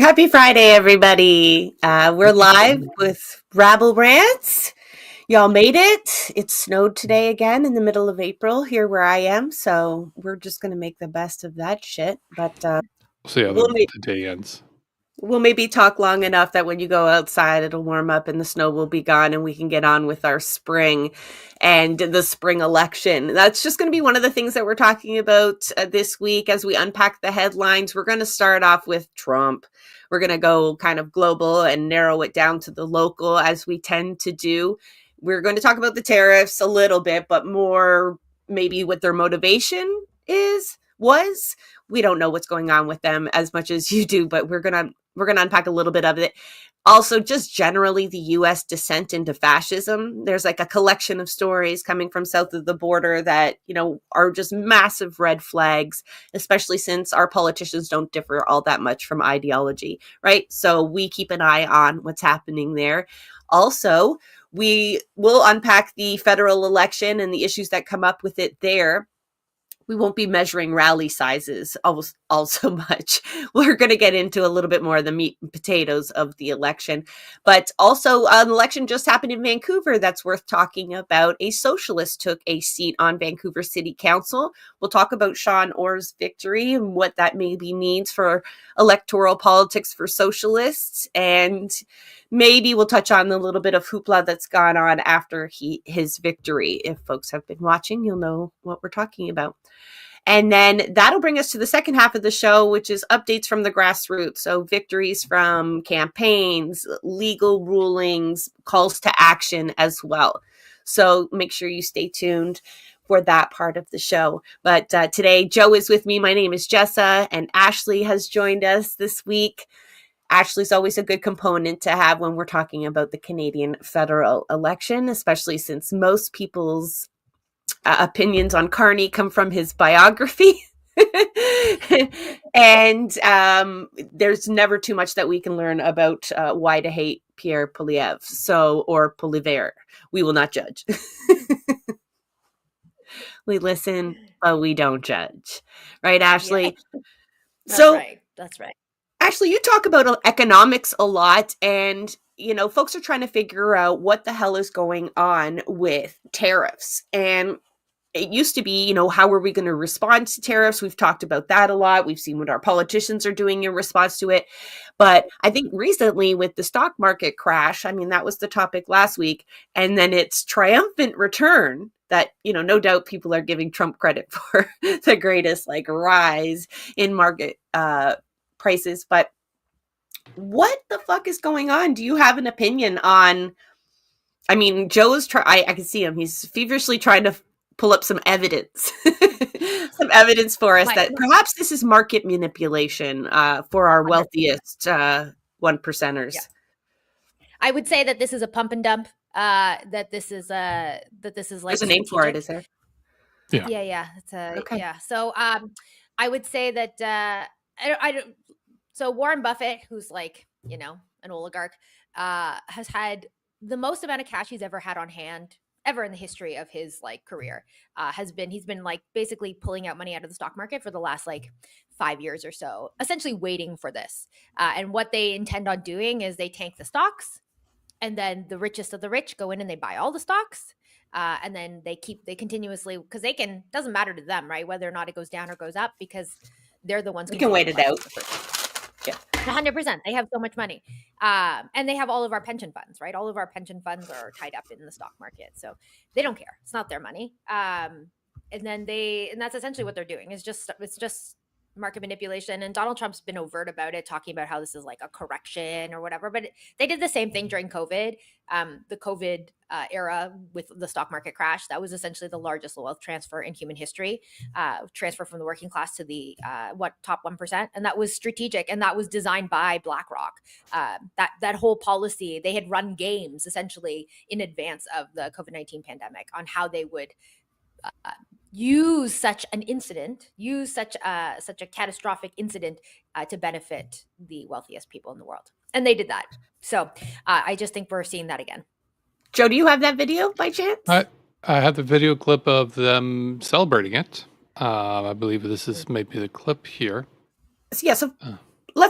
Happy Friday, everybody. We're live with Rabble Rants. Y'all made it. It snowed today again in the middle of April here where I am, so we're just going to make the best of that shit. But we'll see how the day ends. We'll maybe talk long enough that when you go outside, it'll warm up and the snow will be gone and we can get on with our spring and the spring election. That's just going to be one of the things that we're talking about this week as we unpack the headlines. We're going to start off with Trump. We're going to go kind of global and narrow it down to the local as we tend to do. We're going to talk about the tariffs a little bit, but more maybe what their motivation was. We don't know what's going on with them as much as you do, but we're going to unpack a little bit of it. Also, just generally the U.S. descent into fascism. There's like a collection of stories coming from south of the border that, are just massive red flags, especially since our politicians don't differ all that much from ideology, right? So we keep an eye on what's happening there. Also, we will unpack the federal election and the issues that come up with it there. We won't be measuring rally sizes all so much. We're going to get into a little bit more of the meat and potatoes of the election. But also, an election just happened in Vancouver that's worth talking about. A socialist took a seat on Vancouver City Council. We'll talk about Sean Orr's victory and what that maybe means for electoral politics for socialists. And maybe we'll touch on the little bit of hoopla that's gone on after his victory. If folks have been watching, you'll know what we're talking about. And then that'll bring us to the second half of the show, which is updates from the grassroots. So victories from campaigns, legal rulings, calls to action as well. So make sure you stay tuned for that part of the show. But today, Joe is with me. My name is Jessa, and Ashley has joined us this week. Ashley's always a good component to have when we're talking about the Canadian federal election, especially since most people's opinions on Carney come from his biography. And there's never too much that we can learn about why to hate Pierre Poilievre, or Poilievre. We will not judge. We listen, but we don't judge. Right, Ashley? Yeah. That's right. Ashley, you talk about economics a lot, and folks are trying to figure out what the hell is going on with tariffs. And it used to be, how are we going to respond to tariffs? We've talked about that a lot. We've seen what our politicians are doing in response to it. But I think recently with the stock market crash, that was the topic last week, and then its triumphant return that, no doubt people are giving Trump credit for the greatest rise in market prices. But what the fuck is going on? Do you have an opinion on? Joe's I can see him. He's feverishly trying to pull up some evidence, for us that perhaps this is market manipulation for our wealthiest one percenters. Yeah. I would say that this is a pump and dump. That this is like there's a name for it, is there? Yeah. It's okay. Yeah. So I would say that I don't. So Warren Buffett, who's an oligarch, has had the most amount of cash he's ever had on hand ever in the history of his career. He's been basically pulling out money out of the stock market for the last 5 years or so, essentially waiting for this. And what they intend on doing is they tank the stocks, and then the richest of the rich go in and they buy all the stocks. And then they continuously, because doesn't matter to them, right? Whether or not it goes down or goes up, because they're the ones who can wait it out. Yeah, 100%. They have so much money, and they have all of our pension funds, right? All of our pension funds are tied up in the stock market, so they don't care. It's not their money, and that's essentially what they're doing. It's just market manipulation. And Donald Trump's been overt about it, talking about how this is a correction or whatever. But they did the same thing during COVID, the COVID era with the stock market crash. That was essentially the largest wealth transfer in human history, transfer from the working class to the top 1%. And that was strategic, and that was designed by BlackRock. That whole policy, they had run games essentially in advance of the COVID-19 pandemic on how they would use such a catastrophic incident to benefit the wealthiest people in the world. And they did that. So I just think we're seeing that again. Joe, do you have that video by chance? I have the video clip of them celebrating it. I believe this is maybe the clip here. So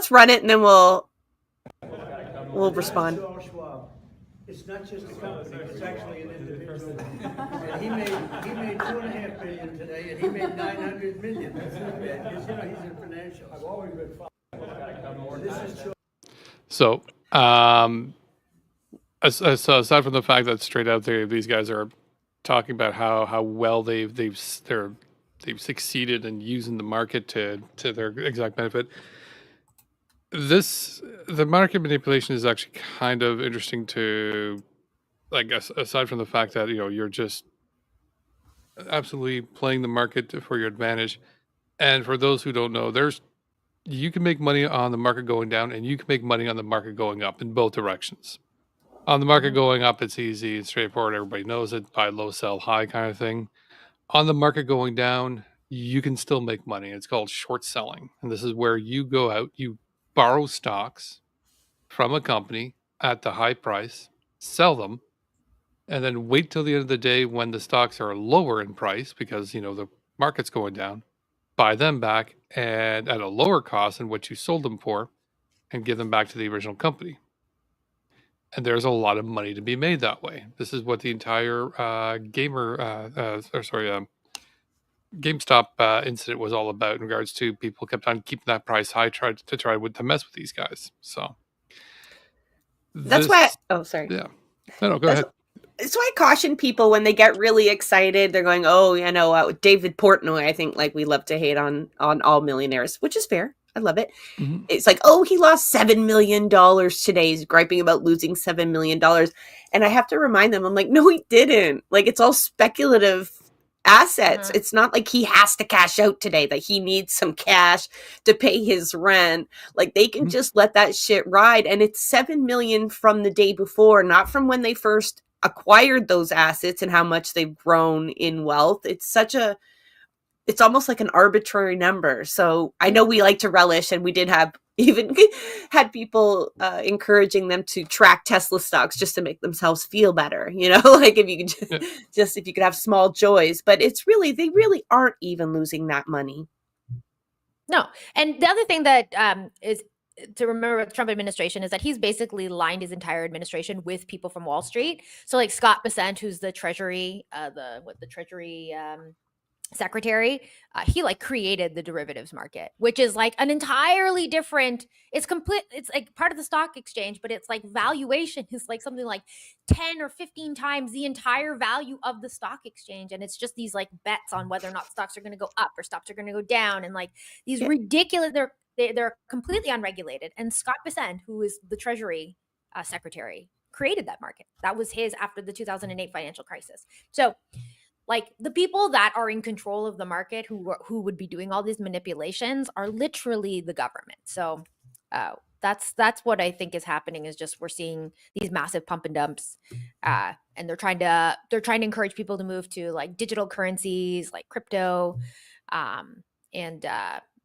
let's run it and then we'll respond. It's not just a company, it's actually an individual. And he made $2.5 billion today, and he made $900 million. That's not bad, because he's in financials. I've always been following. So, so aside from the fact that straight out there, these guys are talking about how well they've succeeded in using the market to their exact benefit. The market manipulation is actually kind of interesting to, I guess, aside from the fact that you're just absolutely playing the market for your advantage. And for those who don't know, you can make money on the market going down, and you can make money on the market going up in both directions. On the market going up, it's easy, it's straightforward, everybody knows it, buy low, sell high kind of thing. On the market going down, you can still make money. It's called short selling. And this is where you go out, you borrow stocks from a company at the high price, sell them, and then wait till the end of the day when the stocks are lower in price because, the market's going down, buy them back and at a lower cost than what you sold them for and give them back to the original company. And there's a lot of money to be made that way. This is what the entire GameStop incident was all about in regards to people kept on keeping that price high, to mess with these guys. So that's why. Oh, sorry. Yeah. No, go ahead. So I caution people when they get really excited. They're going, "Oh, David Portnoy." I think we love to hate on all millionaires, which is fair. I love it. Mm-hmm. It's like, oh, he lost $7 million today. He's griping about losing $7 million. And I have to remind them, I'm like, no, he didn't. It's all speculative assets. Mm-hmm. It's not like he has to cash out today, that he needs some cash to pay his rent. They can just let that shit ride. And it's $7 million from the day before, not from when they first acquired those assets and how much they've grown in wealth. It's almost like an arbitrary number. So I know we like to relish, and we did have even had people encouraging them to track Tesla stocks just to make themselves feel better. If you could if you could have small joys, but they really aren't even losing that money. No. And the other thing that is to remember with the Trump administration is that he's basically lined his entire administration with people from Wall Street. So Scott Bessent, who's the Treasury, secretary, he created the derivatives market, which is an entirely different, it's part of the stock exchange, but it's valuation is something 10 or 15 times the entire value of the stock exchange. And it's just these bets on whether or not stocks are going to go up or stocks are going to go down. And these ridiculous, they're completely unregulated. And Scott Bessent, who is the Treasury secretary, created that market. That was his after the 2008 financial crisis. So the people that are in control of the market who would be doing all these manipulations are literally the government. So that's what I think is happening, is just we're seeing these massive pump and dumps, and they're trying to encourage people to move to digital currencies like crypto,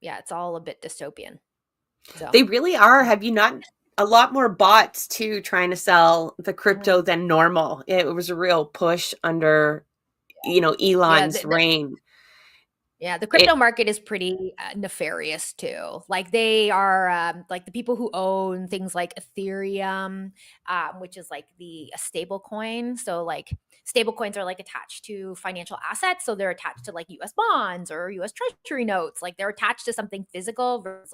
it's all a bit dystopian. So they really are. Have you not? A lot more bots too trying to sell the crypto than normal. It was a real push under Elon's reign. Yeah, the crypto market is pretty nefarious too. They are the people who own things like Ethereum, which is a stable coin. So stable coins are attached to financial assets. So they're attached to US bonds or US treasury notes. They're attached to something physical versus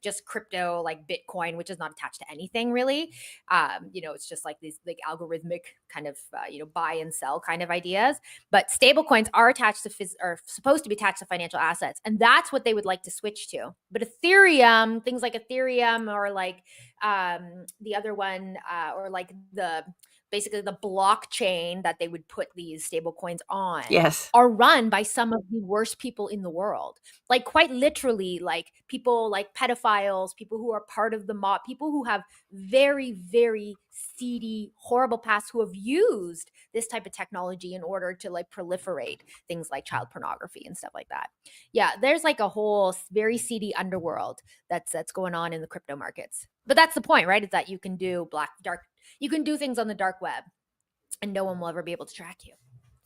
just crypto, Bitcoin, which is not attached to anything really. It's just these algorithmic kind of buy and sell kind of ideas. But stable coins are attached to are supposed to be attached to financial assets, and that's what they would like to switch to. But Ethereum, things like Ethereum or the other one or basically the blockchain that they would put these stable coins on, are run by some of the worst people in the world. Quite literally, people pedophiles, people who are part of the mob, people who have very, very seedy, horrible pasts, who have used this type of technology in order to proliferate things like child pornography and stuff like that. Yeah, there's a whole very seedy underworld that's going on in the crypto markets. But that's the point, right? Is that you can do you can do things on the dark web and no one will ever be able to track you.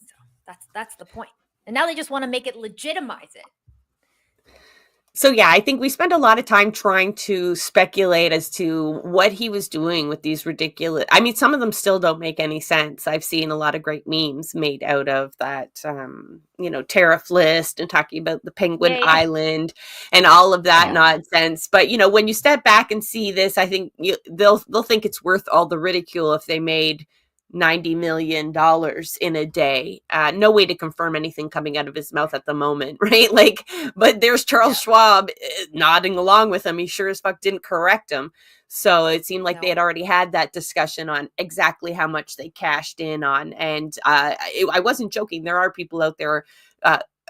So that's the point. And now they just want to make it legitimize it. So yeah, I think we spent a lot of time trying to speculate as to what he was doing with these ridiculous. I mean, some of them still don't make any sense. I've seen a lot of great memes made out of that, tariff list and talking about the Penguin Yeah, yeah. Island and all of that Yeah. nonsense. But when you step back and see this, I think they'll think it's worth all the ridicule if they made $90 million in a day. No way to confirm anything coming out of his mouth at the moment, right? But there's Charles Schwab nodding along with him. He sure as fuck didn't correct him. So it seemed like they had already had that discussion on exactly how much they cashed in on. And I wasn't joking. There are people out there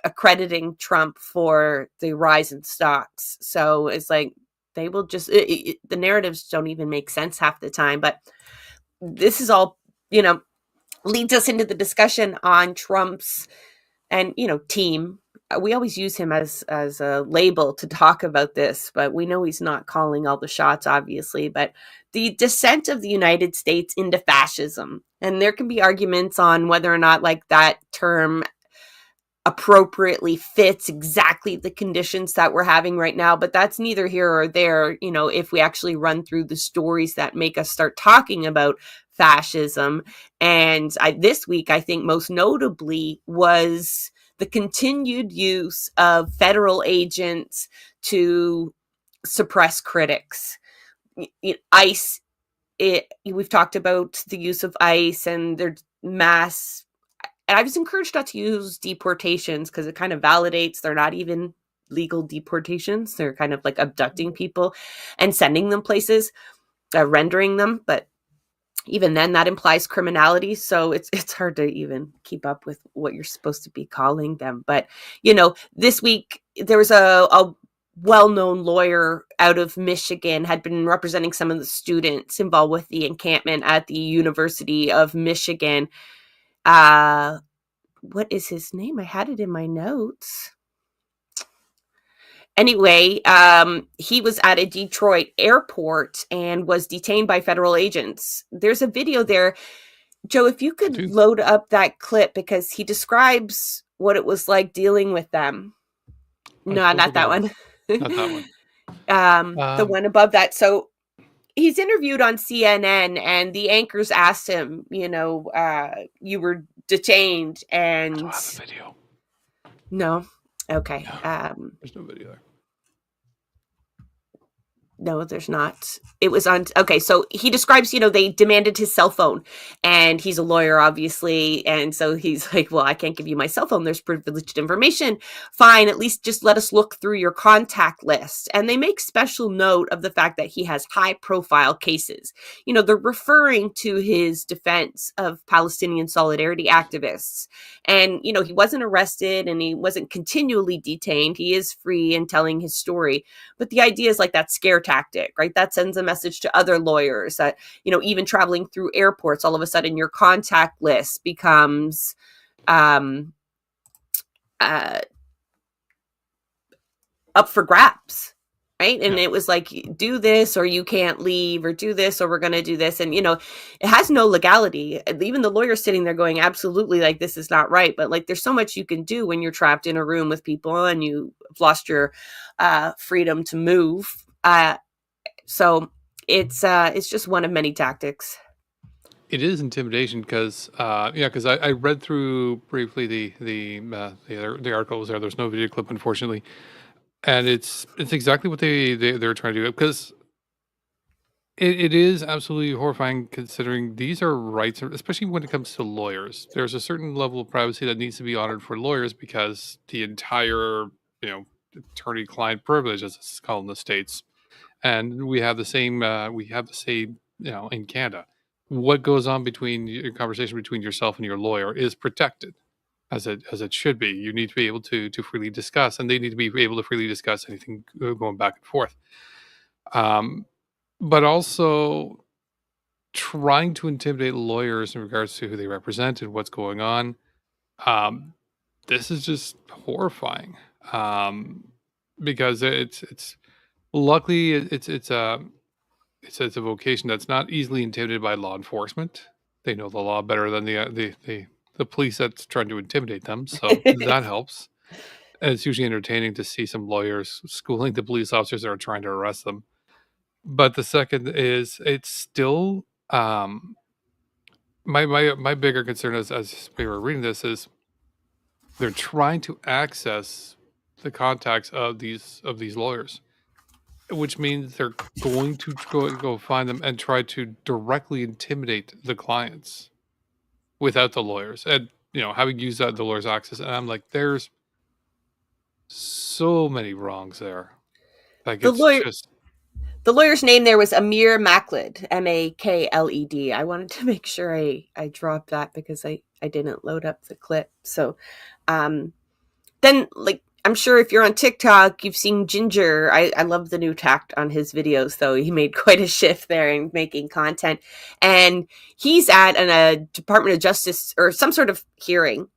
accrediting Trump for the rise in stocks. So it's like they will just, the narratives don't even make sense half the time. But this is all, leads us into the discussion on Trump's and, team. We always use him as a label to talk about this, but we know he's not calling all the shots, obviously. But the descent of the United States into fascism, and there can be arguments on whether or not that term appropriately fits exactly the conditions that we're having right now, but that's neither here or there. If we actually run through the stories that make us start talking about fascism. And this week, I think most notably was the continued use of federal agents to suppress critics. ICE, we've talked about the use of ICE and their mass. And I was encouraged not to use deportations because it kind of validates they're not even legal deportations. They're kind of like abducting people and sending them places, rendering them. But even then, that implies criminality. So it's hard to even keep up with what you're supposed to be calling them. But, this week there was a well-known lawyer out of Michigan had been representing some of the students involved with the encampment at the University of Michigan. What is his name? I had it in my notes. Anyway, he was at a Detroit airport and was detained by federal agents. There's a video there. Joe, if you could load up that clip, because he describes what it was like dealing with them. No, not that one. Not that one. The one above that. So he's interviewed on CNN, and the anchors asked him, you were detained, and I don't have a video. No. Okay. No, there's no video there. No, there's not. It was on. Okay. So he describes, they demanded his cell phone, and he's a lawyer, obviously. And so he's like, well, I can't give you my cell phone. There's privileged information. Fine. At least just let us look through your contact list. And they make special note of the fact that he has high profile cases. They're referring to his defense of Palestinian solidarity activists. And, he wasn't arrested and he wasn't continually detained. He is free and telling his story. But the idea is like that scare tactic, right? That sends a message to other lawyers that, even traveling through airports, all of a sudden your contact list becomes up for grabs, right? And it was like, do this or you can't leave, or do this or we're going to do this. And, it has no legality. Even the lawyer's sitting there going, absolutely, like, this is not right. But there's so much you can do when you're trapped in a room with people and you've lost your freedom to move. So it's just one of many tactics. It is intimidation because I read through briefly the articles there. There's no video clip, unfortunately, and it's exactly what they're trying to do, because it is absolutely horrifying, considering these are rights, especially when it comes to lawyers. There's a certain level of privacy that needs to be honored for lawyers, because the entire attorney-client privilege, as it's called in the States, and we have the same in Canada. What goes on between your conversation between yourself and your lawyer is protected, as it should be. You need to be able to freely discuss, and they need to be able to freely discuss anything going back and forth. But also trying to intimidate lawyers in regards to who they represent and what's going on. This is just horrifying, because it's luckily it's a vocation that's not easily intimidated by law enforcement. They know the law better than the police that's trying to intimidate them, so that helps. And it's usually entertaining to see some lawyers schooling the police officers that are trying to arrest them. But the second is it's still my bigger concern is, as we were reading this, is they're trying to access the contacts of these lawyers, which means they're going to go find them and try to directly intimidate the clients without the lawyers, and having used the lawyers' access. And I'm like, there's so many wrongs there. Like The it's lawyer, just the lawyer's name there was Amir Makled, Makled. I wanted to make sure I dropped that because I didn't load up the clip. So, then like, I'm sure if you're on TikTok, you've seen Ginger. I love the new tact on his videos, though. He made quite a shift there in making content. And he's at a Department of Justice or some sort of hearing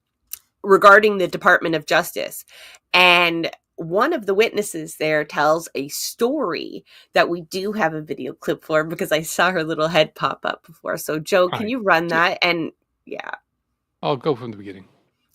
regarding the Department of Justice. And one of the witnesses there tells a story that we do have a video clip for because I saw her little head pop up before. So, Joe, can you run that? And yeah. I'll go from the beginning.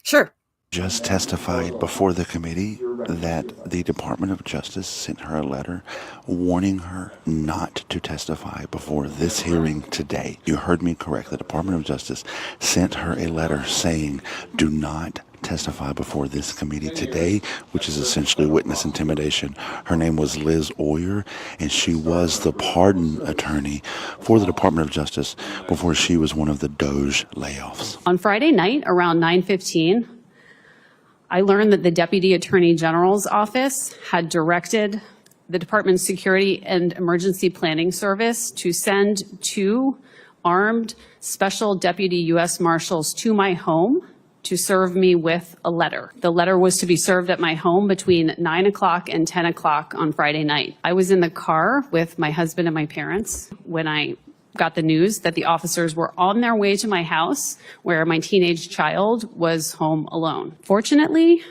Sure. Just testified before the committee that the Department of Justice sent her a letter warning her not to testify before this hearing today. You heard me correct. The Department of Justice sent her a letter saying, do not testify before this committee today, which is essentially witness intimidation. Her name was Liz Oyer, and she was the pardon attorney for the Department of Justice before she was one of the Doge layoffs. On Friday night around 9:15, I learned that the Deputy Attorney General's office had directed the Department's Security and Emergency Planning Service to send 2 armed Special Deputy U.S. Marshals to my home to serve me with a letter. The letter was to be served at my home between 9 o'clock and 10 o'clock on Friday night. I was in the car with my husband and my parents when I got the news that the officers were on their way to my house where my teenage child was home alone. Fortunately,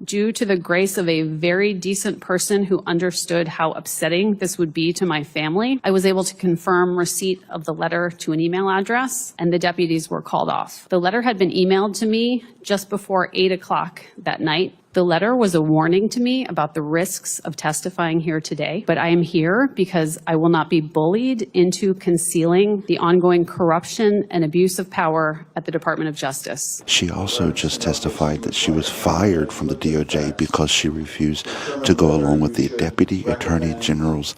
due to the grace of a very decent person who understood how upsetting this would be to my family, I was able to confirm receipt of the letter to an email address, and the deputies were called off. The letter had been emailed to me just before 8 o'clock that night. The letter was a warning to me about the risks of testifying here today, but I am here because I will not be bullied into concealing the ongoing corruption and abuse of power at the Department of Justice. She also just testified that she was fired from the DOJ because she refused to go along with the Deputy Attorney General's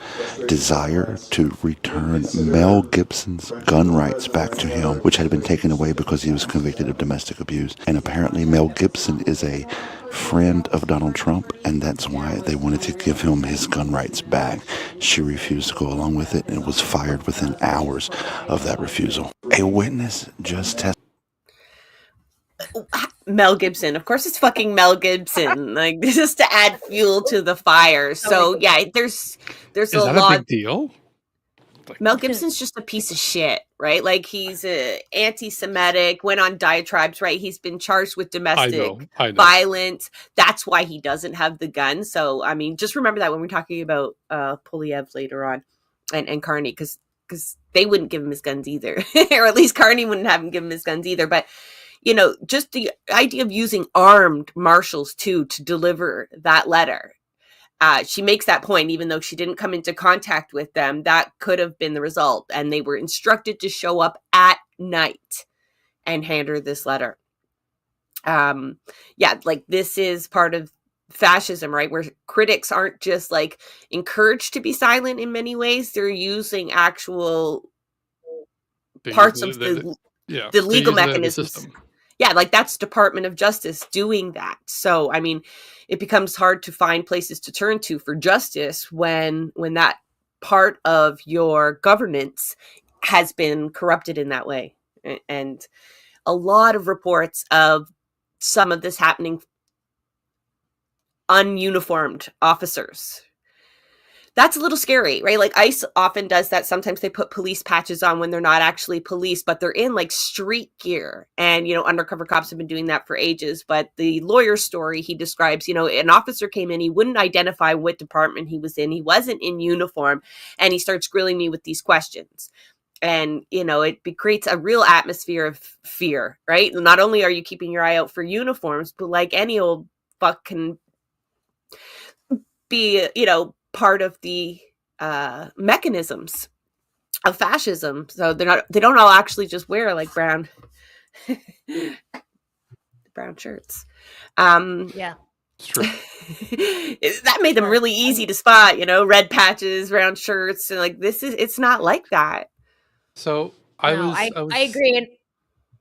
desire to return Mel Gibson's gun rights back to him, which had been taken away because he was convicted of domestic abuse. And apparently Mel Gibson is a friend of Donald Trump, and that's why they wanted to give him his gun rights back. She refused to go along with it and was fired within hours of that refusal. A witness just testified. Mel Gibson. Of course it's fucking Mel Gibson. Like, this is to add fuel to the fire. So yeah, there's Is a that lot. a big deal? Mel Gibson's just a piece of shit, right? Like, he's anti-Semitic, went on diatribes, right? He's been charged with domestic I know. violence. That's why he doesn't have the gun. So, I mean, just remember that when we're talking about Polyev later on and Carney, because they wouldn't give him his guns either. Or at least Carney wouldn't have him give him his guns either. But, just the idea of using armed marshals, too, to deliver that letter. She makes that point, even though she didn't come into contact with them, that could have been the result. And they were instructed to show up at night and hand her this letter. This is part of fascism, right? Where critics aren't just like encouraged to be silent in many ways. They're using actual parts of the legal mechanisms. Yeah, like that's Department of Justice doing that. So, I mean, it becomes hard to find places to turn to for justice when that part of your governance has been corrupted in that way. And a lot of reports of some of this happening, ununiformed officers. That's a little scary, right? Like ICE often does that. Sometimes they put police patches on when they're not actually police, but they're in like street gear. And, undercover cops have been doing that for ages. But the lawyer story he describes, an officer came in, he wouldn't identify what department he was in. He wasn't in uniform. And he starts grilling me with these questions. And, it creates a real atmosphere of fear, right? Not only are you keeping your eye out for uniforms, but like any old fuck can be, part of the mechanisms of fascism. So they don't all actually just wear like brown shirts. Yeah. It's true. That made them really easy to spot, red patches, brown shirts, and like it's not like that. So I agree. And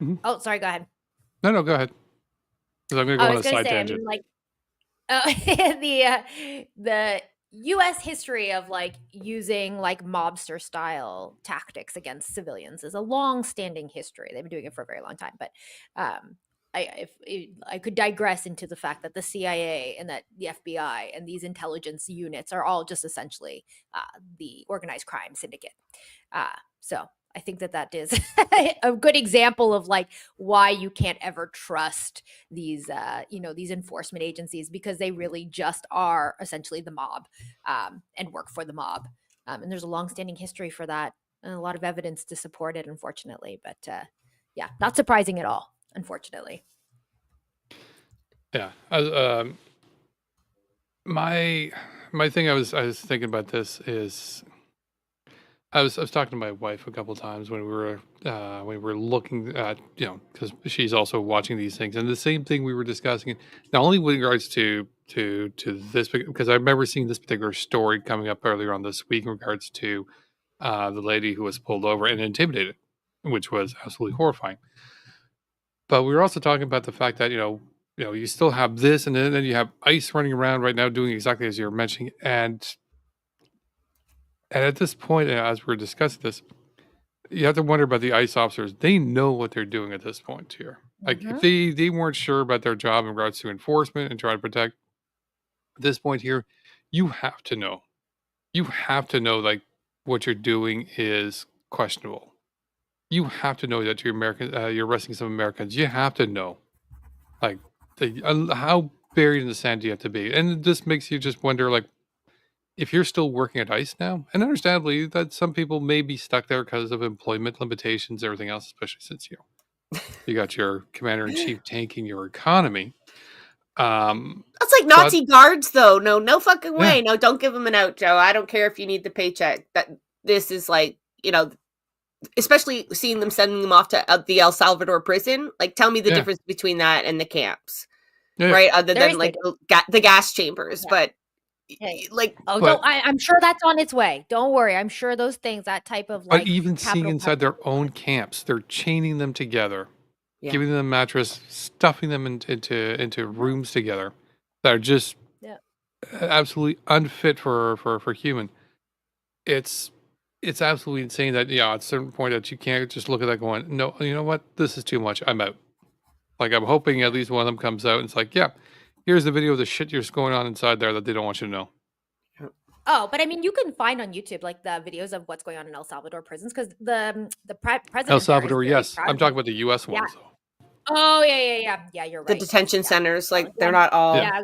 Mhm. oh, sorry, go ahead. No, go ahead. Because I'm going to go on a side tangent. The U.S. history of like using like mobster style tactics against civilians is a long-standing history. They've been doing it for a very long time. But I could digress into the fact that the CIA and that the FBI and these intelligence units are all just essentially the organized crime syndicate. So I think that is a good example of like why you can't ever trust these, these enforcement agencies, because they really just are essentially the mob and work for the mob. And there's a longstanding history for that and a lot of evidence to support it, unfortunately. But yeah, not surprising at all, unfortunately. Yeah. My thing I was thinking about this is I was talking to my wife a couple of times when we were looking at, because she's also watching these things, and the same thing we were discussing, not only with regards to this, because I remember seeing this particular story coming up earlier on this week in regards to the lady who was pulled over and intimidated, which was absolutely horrifying. But we were also talking about the fact that you still have this, and then you have ICE running around right now doing exactly as you were mentioning, and at this point, as we're discussing this, you have to wonder about the ICE officers. They know what they're doing at this point here. Like, if they weren't sure about their job in regards to enforcement and trying to protect, at this point here, you have to know. You have to know, like, what you're doing is questionable. You have to know that you're arresting some Americans. You have to know, like, how buried in the sand do you have to be? And this makes you just wonder, like, if you're still working at ICE now, and understandably that some people may be stuck there because of employment limitations, everything else, especially since you got your commander-in-chief tanking your economy. That's like Nazi guards, though. No fucking way. No, don't give them an out, Joe. I don't care if you need the paycheck. This is like, especially seeing them sending them off to the El Salvador prison. Like, tell me the difference between that and the camps, right? Other than like the gas chambers, but. Like, I'm sure that's on its way. Don't worry. I'm sure those things, that type of like. But even seeing inside their own camps, they're chaining them together, giving them a mattress, stuffing them into rooms together that are just absolutely unfit for human. It's absolutely insane that at a certain point that you can't just look at that going, no, you know what, this is too much. I'm out. Like, I'm hoping at least one of them comes out and it's like, here's the video of the shit you're going on inside there that they don't want you to know. Oh, but I mean, you can find on YouTube like the videos of what's going on in El Salvador prisons, because the president. El Salvador, yes. I'm talking about the U.S. ones, though. Oh yeah. You're right. The detention centers, like they're not all. Yeah,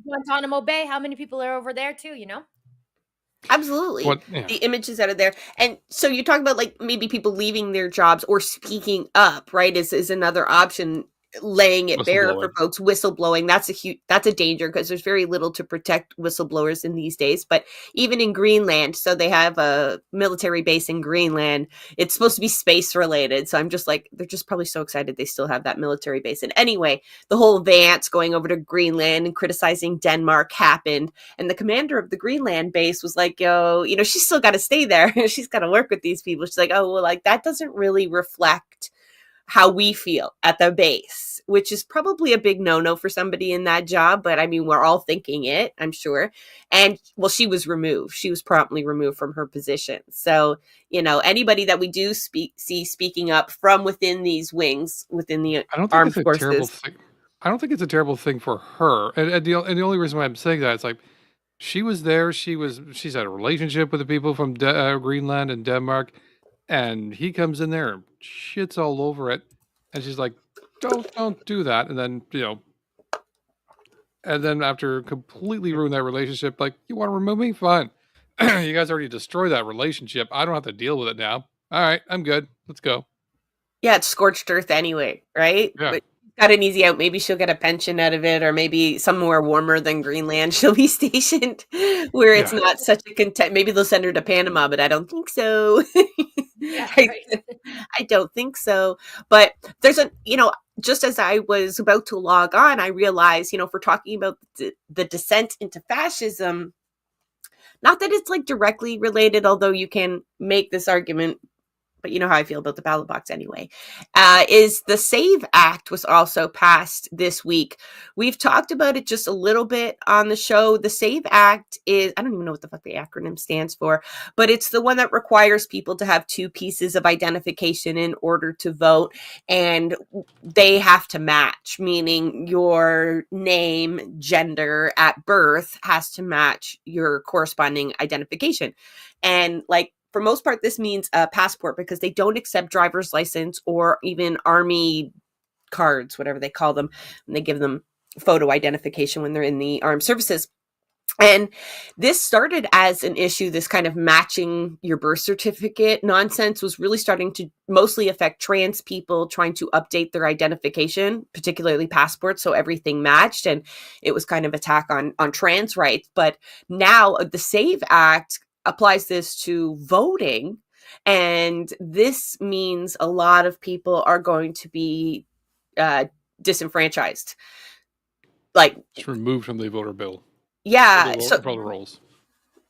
Guantanamo Bay. How many people are over there too? Absolutely. The images out of there. And so you talk about like maybe people leaving their jobs or speaking up, right? Is another option. Laying it bare for folks, whistleblowing, that's a danger, because there's very little to protect whistleblowers in these days. But even in Greenland, so they have a military base in Greenland. It's supposed to be space related, so I'm just like, they're just probably so excited they still have that military base. And anyway, the whole Vance going over to Greenland and criticizing Denmark happened, and the commander of the Greenland base was like, she's still got to stay there. She's got to work with these people. She's like, oh well, like that doesn't really reflect how we feel at the base, which is probably a big no-no for somebody in that job. But I mean, we're all thinking it, I'm sure. And well, she was removed. She was promptly removed from her position. So, anybody that we do see speaking up from within these wings, within the armed forces. I don't think it's a terrible thing for her. And the only reason why I'm saying that is like, she was there. She's had a relationship with the people from Greenland and Denmark. And he comes in there and shits all over it. And she's like, don't do that. And then, and then after completely ruin that relationship, like, you want to remove me? Fine. You guys already destroyed that relationship. I don't have to deal with it now. All right, I'm good. Let's go. Yeah, it's scorched earth anyway, right? Yeah. But got an easy out. Maybe she'll get a pension out of it, or maybe somewhere warmer than Greenland she'll be stationed where it's Yeah. not such a content. Maybe they'll send her to Panama, but I don't think so. Yeah, I, right. I don't think so. But there's just as I was about to log on, I realized, if we're talking about the descent into fascism, not that it's like directly related, although you can make this argument, but you know how I feel about the ballot box anyway, is the SAVE Act was also passed this week. We've talked about it just a little bit on the show. The SAVE Act is, I don't even know what the fuck the acronym stands for, but it's the one that requires people to have 2 pieces of identification in order to vote, and they have to match, meaning your name, gender at birth has to match your corresponding identification. And like, for most part, this means a passport, because they don't accept driver's license or even army cards, whatever they call them. And they give them photo identification when they're in the armed services. And this started as an issue. This kind of matching your birth certificate nonsense was really starting to mostly affect trans people trying to update their identification, particularly passports, so everything matched. And it was kind of attack on trans rights. But now the SAVE Act applies this to voting, and this means a lot of people are going to be disenfranchised. Like, It's removed from the voter bill. yeah, Voter rolls.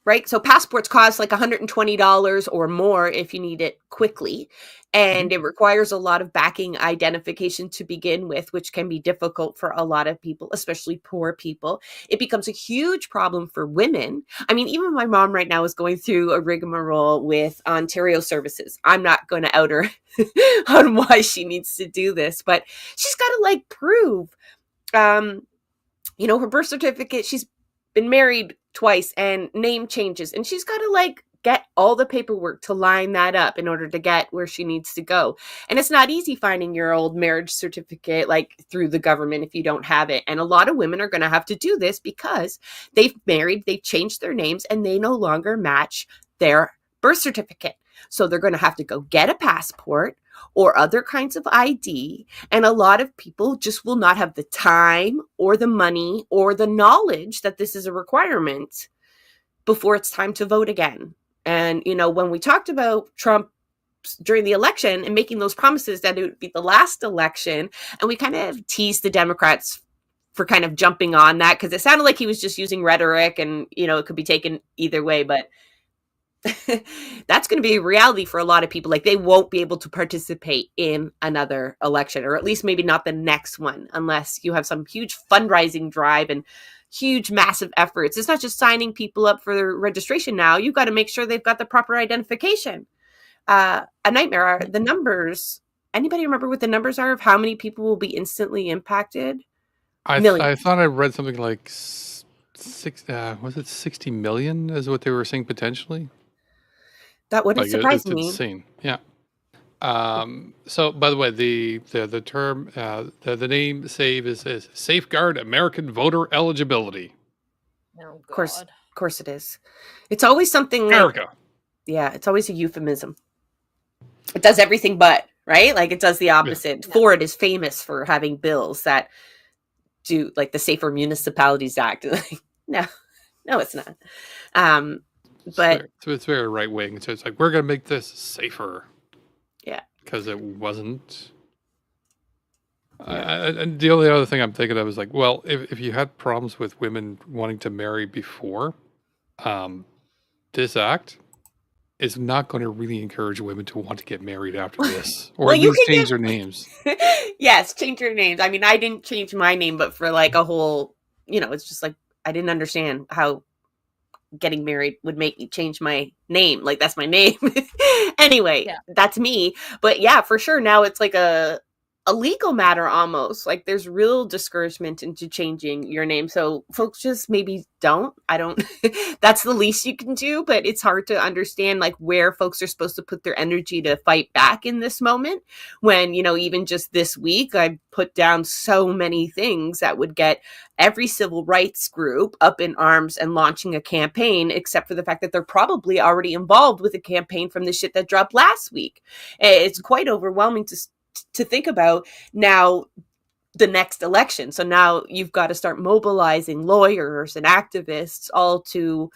right? So passports cost like $120 or more if you need it quickly. And it requires a lot of backing identification to begin with, which can be difficult for a lot of people, especially poor people. It becomes a huge problem for women. I mean, even my mom right now is going through a rigmarole with Ontario services. I'm not going to out her on why she needs to do this, but she's got to like prove, her birth certificate. She's been married twice and name changes, and she's got to like get all the paperwork to line that up in order to get where she needs to go. And it's not easy finding your old marriage certificate like through the government if you don't have it. And a lot of women are going to have to do this because they've married, they've changed their names, and they no longer match their birth certificate. So they're going to have to go get a passport or other kinds of ID. And a lot of people just will not have the time or the money or the knowledge that this is a requirement before it's time to vote again. And, when we talked about Trump during the election and making those promises that it would be the last election, and we kind of teased the Democrats for kind of jumping on that because it sounded like he was just using rhetoric and, it could be taken either way. But that's going to be a reality for a lot of people. Like, they won't be able to participate in another election, or at least maybe not the next one, unless you have some huge fundraising drive and huge, massive efforts. It's not just signing people up for their registration now. You've got to make sure they've got the proper identification. A nightmare. Are the numbers? Anybody remember what the numbers are of how many people will be instantly impacted? I thought I read something like was it 60 million is what they were saying potentially? That wouldn't surprise me. It's insane. Yeah. So, by the way, the term, the name SAVE is Safeguard American Voter Eligibility. Oh, Of course it is. It's always something America. It's always a euphemism. It does everything but, right? Like, it does the opposite. Yeah. Ford is famous for having bills that do, like, the Safer Municipalities Act. No, it's not. But it's very right wing. So it's like, we're going to make this safer. Yeah. Because it wasn't. And the only other thing I'm thinking of is like, well, if you had problems with women wanting to marry before, this act is not going to really encourage women to want to get married after this, or at least change their names. Yes, change your names. I mean, I didn't change my name, but for like a whole, it's just like, I didn't understand how getting married would make me change my name. Like, that's my name. Anyway, That's me. But yeah, for sure. Now it's like a legal matter almost. Like, there's real discouragement into changing your name. So folks just maybe don't. That's the least you can do, but it's hard to understand like where folks are supposed to put their energy to fight back in this moment when, even just this week, I put down so many things that would get every civil rights group up in arms and launching a campaign, except for the fact that they're probably already involved with a campaign from the shit that dropped last week. It's quite overwhelming to think about. Now, the next election. So now you've got to start mobilizing lawyers and activists all to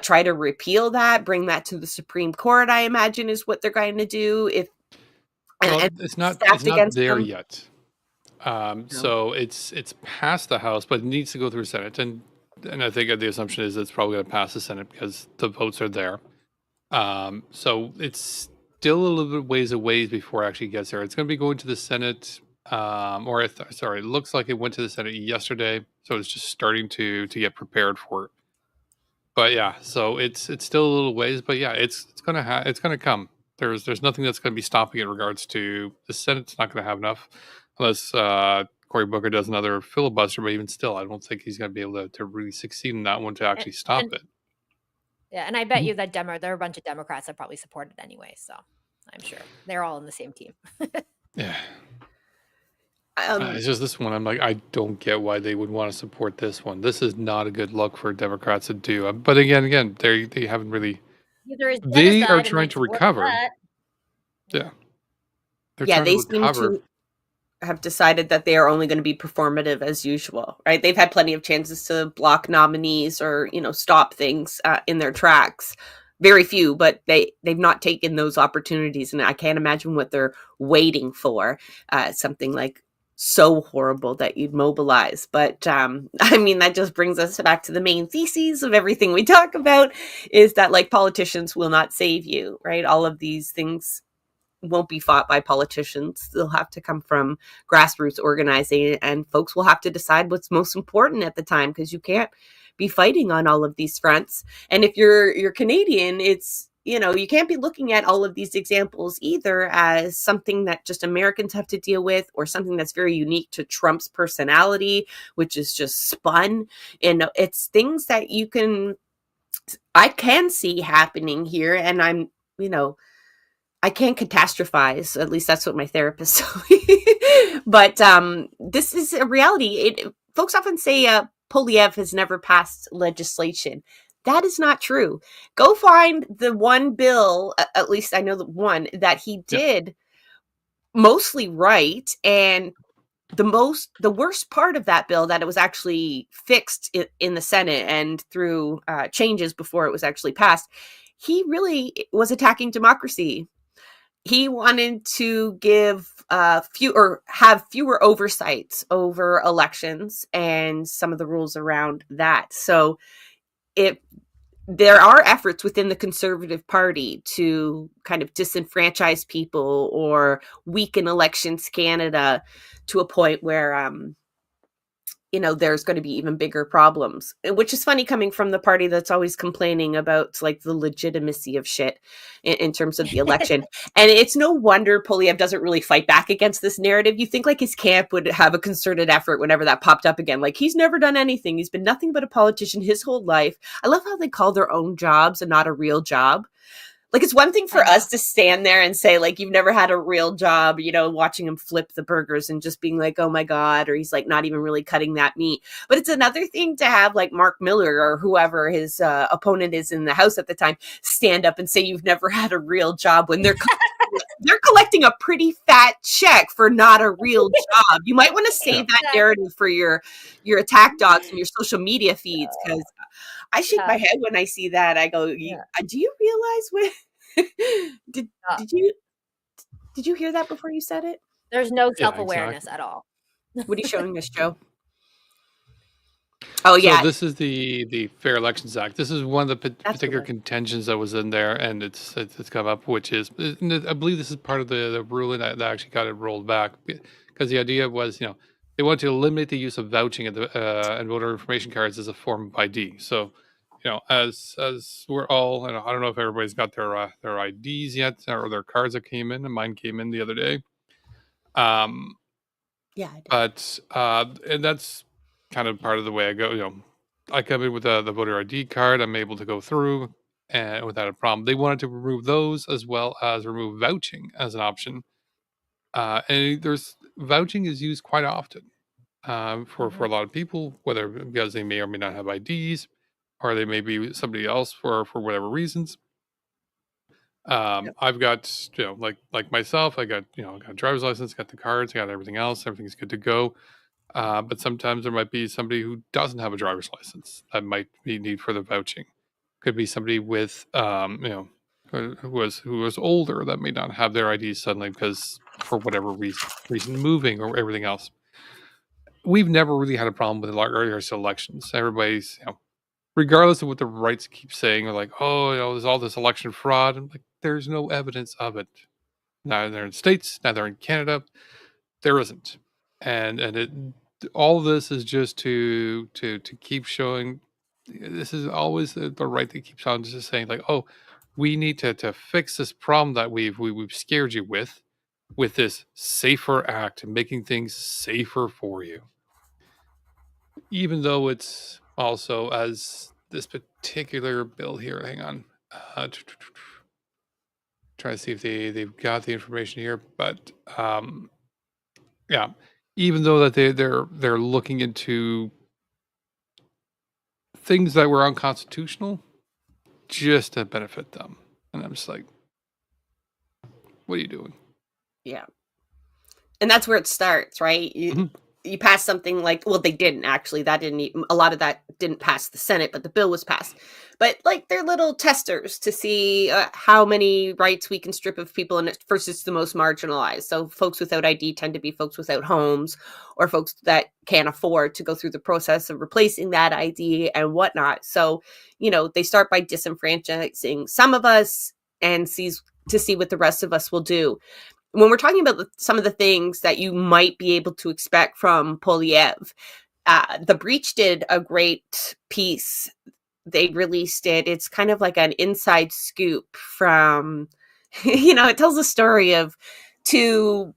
try to repeal that, bring that to the Supreme Court, I imagine is what they're going to do. And it's stacked not against there them. yet. No. So it's past the House, but it needs to go through Senate, and I think the assumption is it's probably going to pass the Senate because the votes are there. So it's still a little bit ways away before it actually gets there. It's going to be going to the Senate, it looks like it went to the Senate yesterday, so it's just starting to get prepared for it. But yeah, so it's still a little ways, but yeah, it's gonna come. There's nothing that's going to be stopping it in regards to the Senate's not going to have enough unless Cory Booker does another filibuster. But even still, I don't think he's going to be able to really succeed in that one to actually stop it. Yeah, and I bet you that there are a bunch of Democrats that probably support it anyway. So I'm sure they're all in the same team. Yeah. It's just this one. I'm like, I don't get why they would want to support this one. This is not a good look for Democrats to do. But again, they haven't really. They are trying to recover. Yeah. They're trying they to recover. seem to have decided that they are only going to be performative as usual, right? They've had plenty of chances to block nominees or, stop things in their tracks. Very few, but they've not taken those opportunities. And I can't imagine what they're waiting for. Something like so horrible that you'd mobilize. But I mean, that just brings us back to the main theses of everything we talk about, is that like politicians will not save you, right? All of these things won't be fought by politicians. They'll have to come from grassroots organizing, and folks will have to decide what's most important at the time, because you can't be fighting on all of these fronts. And if you're Canadian, it's, you can't be looking at all of these examples either as something that just Americans have to deal with, or something that's very unique to Trump's personality, which is just spun. And it's things that I can see happening here. And I'm, I can't catastrophize. At least that's what my therapist told me. But this is a reality. Folks often say Polyev has never passed legislation. That is not true. Go find the one bill, at least I know the one, that he did mostly right. And the worst part of that bill, that it was actually fixed in the Senate and through changes before it was actually passed. He really was attacking democracy. He wanted to give have fewer oversights over elections and some of the rules around that. So there are efforts within the Conservative Party to kind of disenfranchise people or weaken Elections Canada to a point where there's going to be even bigger problems, which is funny coming from the party that's always complaining about like the legitimacy of shit in terms of the election. And it's no wonder Polyev doesn't really fight back against this narrative. You think like his camp would have a concerted effort whenever that popped up again. Like, he's never done anything. He's been nothing but a politician his whole life. I love how they call their own jobs and not a real job. Like, it's one thing for us to stand there and say, like, you've never had a real job, watching him flip the burgers and just being like, oh my God, or he's like not even really cutting that meat. But it's another thing to have like Mark Miller or whoever his opponent is in the House at the time stand up and say you've never had a real job when they're collecting a pretty fat check for not a real job. You might want to save that narrative for your attack dogs and your social media feeds, because I shake my head when I see that. I go, do you realize what did you hear that before you said it? There's no self-awareness at all. What are you showing us, Joe? Oh, yeah. So this is the Fair Elections Act. This is one of the particular contentions that was in there, and it's come up, which is, I believe this is part of the ruling that actually got it rolled back, because the idea was, they want to eliminate the use of vouching and voter information cards as a form of ID. So, as we're all, and I don't know if everybody's got their IDs yet, or their cards that came in, and mine came in the other day. Yeah. But and that's kind of part of the way I go. I come in with the voter ID card. I'm able to go through and without a problem. They wanted to remove those as well as remove vouching as an option. And vouching is used quite often for a lot of people, whether because they may or may not have IDs, or they may be somebody else for whatever reasons. I've got, like myself, I got, got a driver's license, got the cards, got everything else, everything's good to go. But sometimes there might be somebody who doesn't have a driver's license that might be need for the vouching. Could be somebody with, who was older that may not have their ID suddenly because for whatever reason moving or everything else. We've never really had a problem with large elections. Everybody's, regardless of what the rights keep saying, they're like, oh, there's all this election fraud. I'm like, there's no evidence of it. Neither in the States, neither in Canada. There isn't. And it all of this is just to keep showing. This is always the right that keeps on just saying like, oh, we need to fix this problem that we've scared you with this safer act and making things safer for you. Even though it's also, as this particular bill here, hang on, try to see if they've got the information here, but yeah, even though that they're looking into things that were unconstitutional just to benefit them, and I'm just like, what are you doing? Yeah. And that's where it starts, right? You pass something like, well, they didn't actually. A lot of that didn't pass the Senate, but the bill was passed. But like they're little testers to see how many rights we can strip of people, and first it's the most marginalized. So folks without ID tend to be folks without homes or folks that can't afford to go through the process of replacing that ID and whatnot. So, they start by disenfranchising some of us and see what the rest of us will do. When we're talking about some of the things that you might be able to expect from Poilievre, The Breach did a great piece. They released it. It's kind of like an inside scoop from, it tells the story of two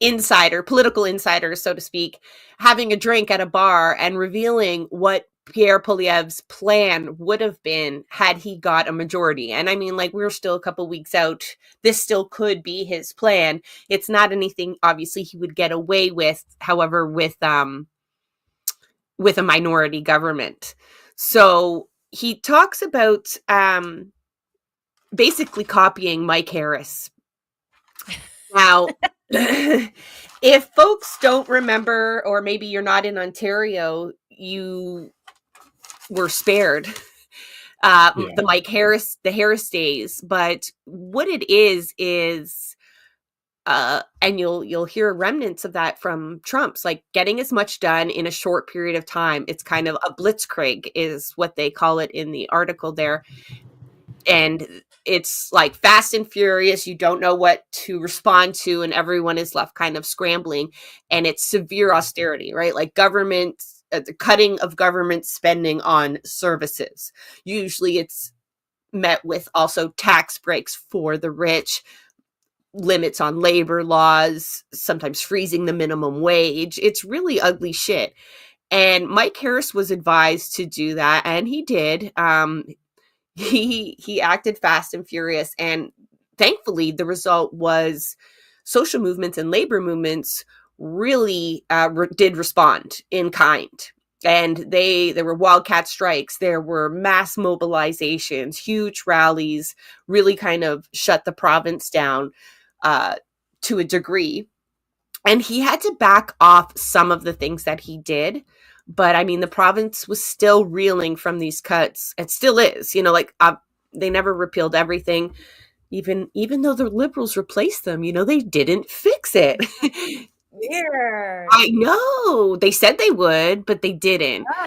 political insiders, so to speak, having a drink at a bar and revealing what Pierre Poilievre's plan would have been had he got a majority. And I mean, like, we're still a couple weeks out. This still could be his plan. It's not anything, obviously, he would get away with, however, with a minority government. So he talks about basically copying Mike Harris. Now, if folks don't remember, or maybe you're not in Ontario, you were spared the Harris days. But what it is and you'll hear remnants of that from Trump's, like getting as much done in a short period of time. It's kind of a blitzkrieg is what they call it in the article there. And it's like fast and furious. You don't know what to respond to, and everyone is left kind of scrambling. And it's severe austerity, right? Like the cutting of government spending on services. Usually it's met with also tax breaks for the rich, limits on labor laws, sometimes freezing the minimum wage. It's really ugly shit. And Mike Harris was advised to do that, and he did. He acted fast and furious, and thankfully the result was social movements and labor movements really did respond in kind. And there were wildcat strikes, there were mass mobilizations, huge rallies, really kind of shut the province down to a degree. And he had to back off some of the things that he did. But I mean, the province was still reeling from these cuts. It still is, they never repealed everything. Even though the Liberals replaced them, they didn't fix it. Weird. I know. They said they would, but they didn't. Oh,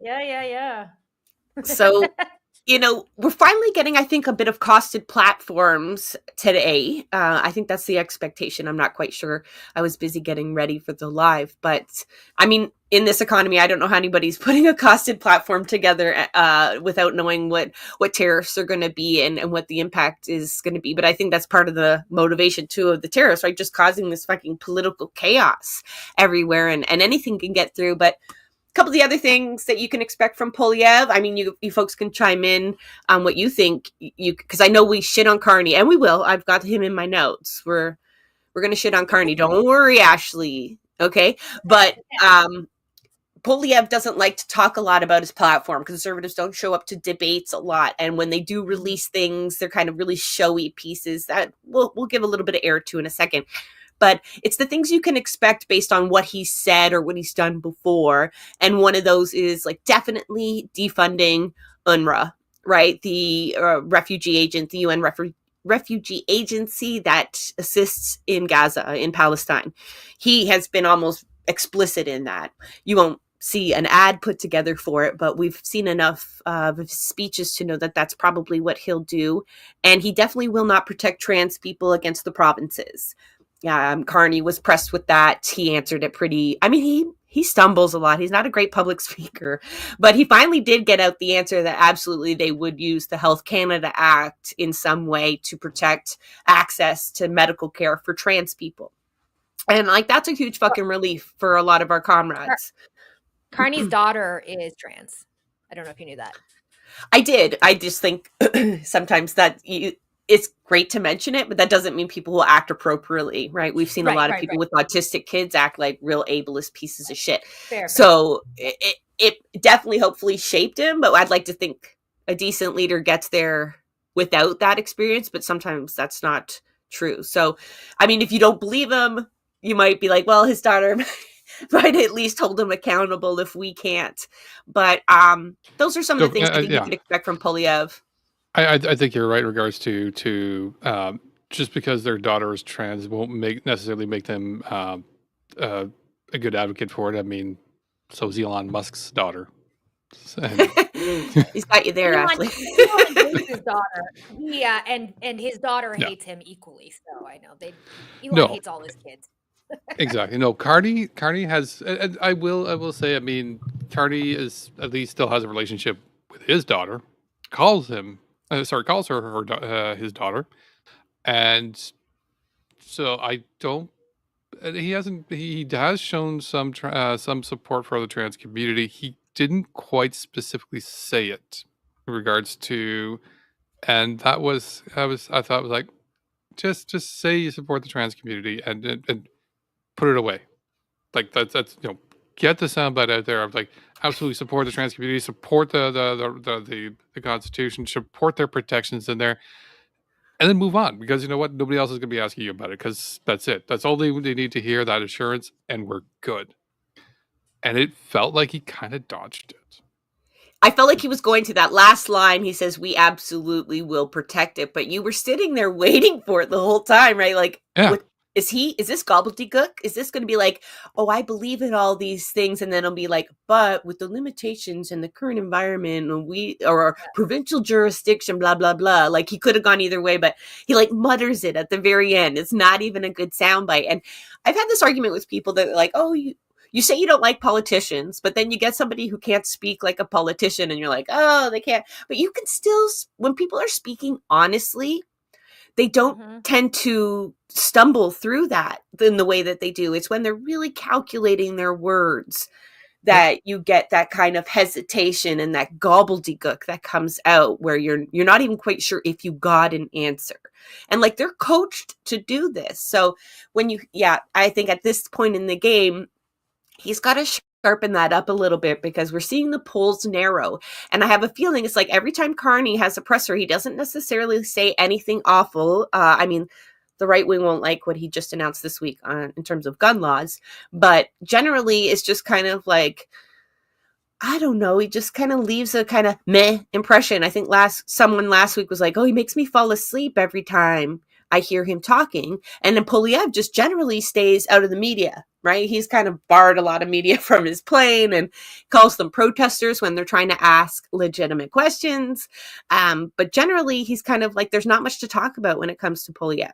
yeah. So, we're finally getting, I think, a bit of costed platforms today. I think that's the expectation. I'm not quite sure. I was busy getting ready for the live. But, I mean, in this economy, I don't know how anybody's putting a costed platform together without knowing what tariffs are going to be and what the impact is going to be. But I think that's part of the motivation, too, of the tariffs, right? Just causing this fucking political chaos everywhere, and anything can get through. But a couple of the other things that you can expect from Poilievre, I mean, you folks can chime in on what you think, because I know we shit on Carney, and we will. I've got him in my notes. We're going to shit on Carney. Don't worry, Ashley. Okay. But Polyev doesn't like to talk a lot about his platform. Conservatives don't show up to debates a lot. And when they do release things, they're kind of really showy pieces that we'll give a little bit of air to in a second. But it's the things you can expect based on what he said or what he's done before. And one of those is like definitely defunding UNRWA, right? The refugee agent, the UN refugee agency that assists in Gaza, in Palestine. He has been almost explicit in that. You won't see an ad put together for it, but we've seen enough of his speeches to know that that's probably what he'll do. And he definitely will not protect trans people against the provinces. Carney was pressed with that. He answered it pretty, I mean, he stumbles a lot. He's not a great public speaker, but he finally did get out the answer that absolutely they would use the Health Canada Act in some way to protect access to medical care for trans people. And like, that's a huge fucking relief for a lot of our comrades. Carney's daughter is trans. I don't know if you knew that. I did. I just think sometimes that it's great to mention it, but that doesn't mean people will act appropriately, right? We've seen a lot of people with autistic kids act like real ableist pieces of shit. Fair. It definitely hopefully shaped him, but I'd like to think a decent leader gets there without that experience, but sometimes that's not true. So, I mean, if you don't believe him, you might be like, well, his daughter might at least hold him accountable if we can't. But those are some of the things I think you can expect from Polyev. I think you're right in regards to just because their daughter is trans won't necessarily make them a good advocate for it. I mean, so is Elon Musk's daughter. He's got you there, Ashley. Elon hates his daughter. Yeah, and his daughter hates him equally. So I know Elon hates all his kids. Exactly. No, Carney has. I will say. I mean, Carney is at least still has a relationship with his daughter. Calls her his daughter, and so I don't. He hasn't. He has shown some support for the trans community. He didn't quite specifically say it in regards to, and that was I thought was like, just say you support the trans community and put it away. Like that's get the soundbite out there of like absolutely support the trans community, support the Constitution, support their protections in there, and then move on, because you know what, nobody else is going to be asking you about it, because that's it. That's all they need to hear, that assurance, and we're good. And it felt like he kind of dodged it. I felt like he was going to that last line. He says, "We absolutely will protect it," but you were sitting there waiting for it the whole time, right? Like, is this gobbledygook? Is this going to be like, oh, I believe in all these things, and then it'll be like, but with the limitations and the current environment, or provincial jurisdiction, blah blah blah. Like, he could have gone either way, but he like mutters it at the very end. It's not even a good soundbite. And I've had this argument with people that are like, oh, you say you don't like politicians, but then you get somebody who can't speak like a politician, and you're like, oh, they can't. But you can still, when people are speaking honestly, they don't tend to stumble through that in the way that they do. It's when they're really calculating their words that you get that kind of hesitation and that gobbledygook that comes out, where you're not even quite sure if you got an answer. And like, they're coached to do this. So when I think at this point in the game, he's got to sharpen that up a little bit, because we're seeing the polls narrow. And I have a feeling it's like every time Carney has a presser, he doesn't necessarily say anything awful. I mean, the right wing won't like what he just announced this week in terms of gun laws, but generally it's just kind of like, I don't know, he just kind of leaves a kind of meh impression. I think someone last week was like, oh, he makes me fall asleep every time I hear him talking. And then Polyev just generally stays out of the media, right? He's kind of barred a lot of media from his plane and calls them protesters when they're trying to ask legitimate questions. But generally, he's kind of like, there's not much to talk about when it comes to Polyev.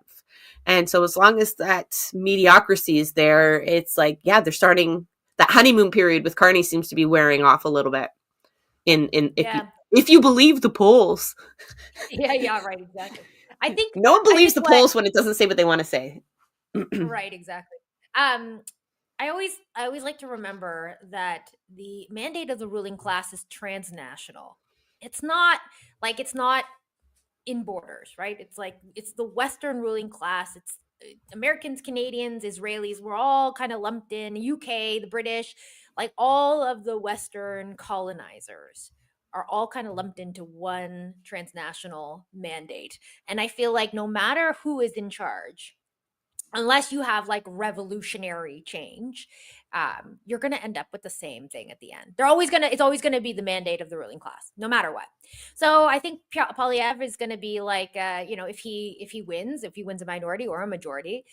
And so as long as that mediocrity is there, it's like, they're starting, that honeymoon period with Carney seems to be wearing off a little bit. If you believe the polls. Yeah, right, exactly. I think no one believes the polls when it doesn't say what they want to say. Right, exactly. I always like to remember that the mandate of the ruling class is transnational. It's not in borders, right? It's like, it's the Western ruling class. It's Americans, Canadians, Israelis, we're all kind of lumped in, UK, the British, like all of the Western colonizers are all kind of lumped into one transnational mandate. And I feel like no matter who is in charge, unless you have like revolutionary change, you're going to end up with the same thing at the end. It's always going to be the mandate of the ruling class, no matter what. So I think Poilievre is going to be like, if he wins a minority or a majority,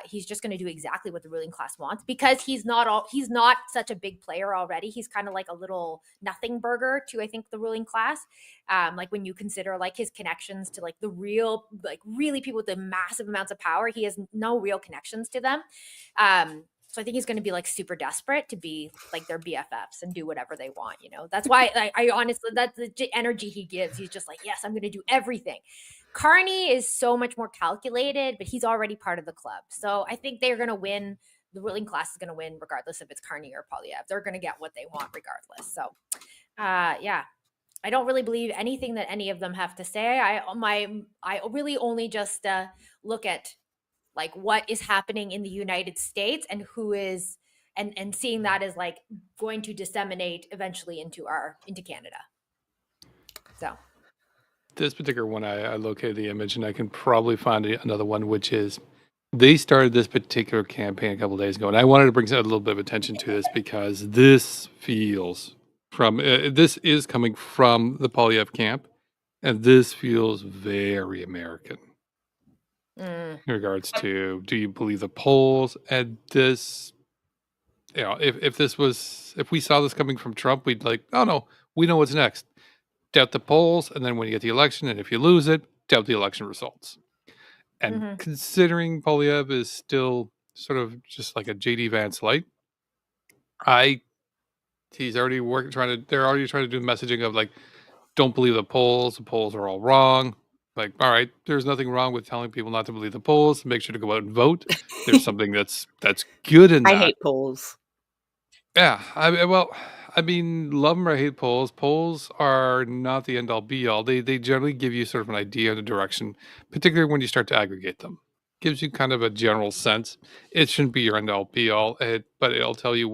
he's just going to do exactly what the ruling class wants, because he's not such a big player already. He's kind of like a little nothing burger to, I think, the ruling class. Like when you consider like his connections to like the real, like really people with the massive amounts of power, he has no real connections to them. So I think he's going to be like super desperate to be like their BFFs and do whatever they want. That's why I honestly, that's the energy he gives. He's just like, yes, I'm going to do everything. Carney is so much more calculated, but he's already part of the club. So I think they're going to win. The ruling class is going to win regardless if it's Carney or Poilievre. They're going to get what they want regardless. So yeah. I don't really believe anything that any of them have to say. I really only just look at like what is happening in the United States and who is and seeing that as like going to disseminate eventually into Canada. So This particular one, I located the image, and I can probably find another one, which is they started this particular campaign a couple of days ago, and I wanted to bring a little bit of attention to this because this feels this is coming from the Poilievre camp, and this feels very American in regards to, do you believe the polls? And this, if we saw this coming from Trump, we'd like, oh no, we know what's next. Doubt the polls, and then when you get the election, and if you lose it, doubt the election results. And considering Poilievre is still sort of just like a JD Vance light, they're already trying to do the messaging of like, don't believe the polls are all wrong. Like, all right, there's nothing wrong with telling people not to believe the polls. Make sure to go out and vote. There's something that's good in that. I hate polls. Yeah, I mean, love them or hate polls. Polls are not the end all be all. They generally give you sort of an idea of the direction, particularly when you start to aggregate them. Gives you kind of a general sense. It shouldn't be your end all be all, but it'll tell you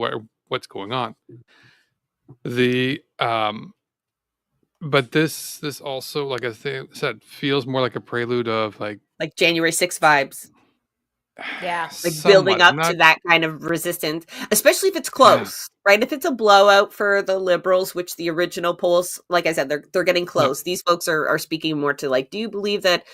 what's going on. But this also, like I said, feels more like a prelude of like January 6th vibes. Yeah. Like building up to that kind of resistance, especially if it's close, right? If it's a blowout for the Liberals, which the original polls, like I said, they're getting close. Yep. These folks are speaking more to like, do you believe that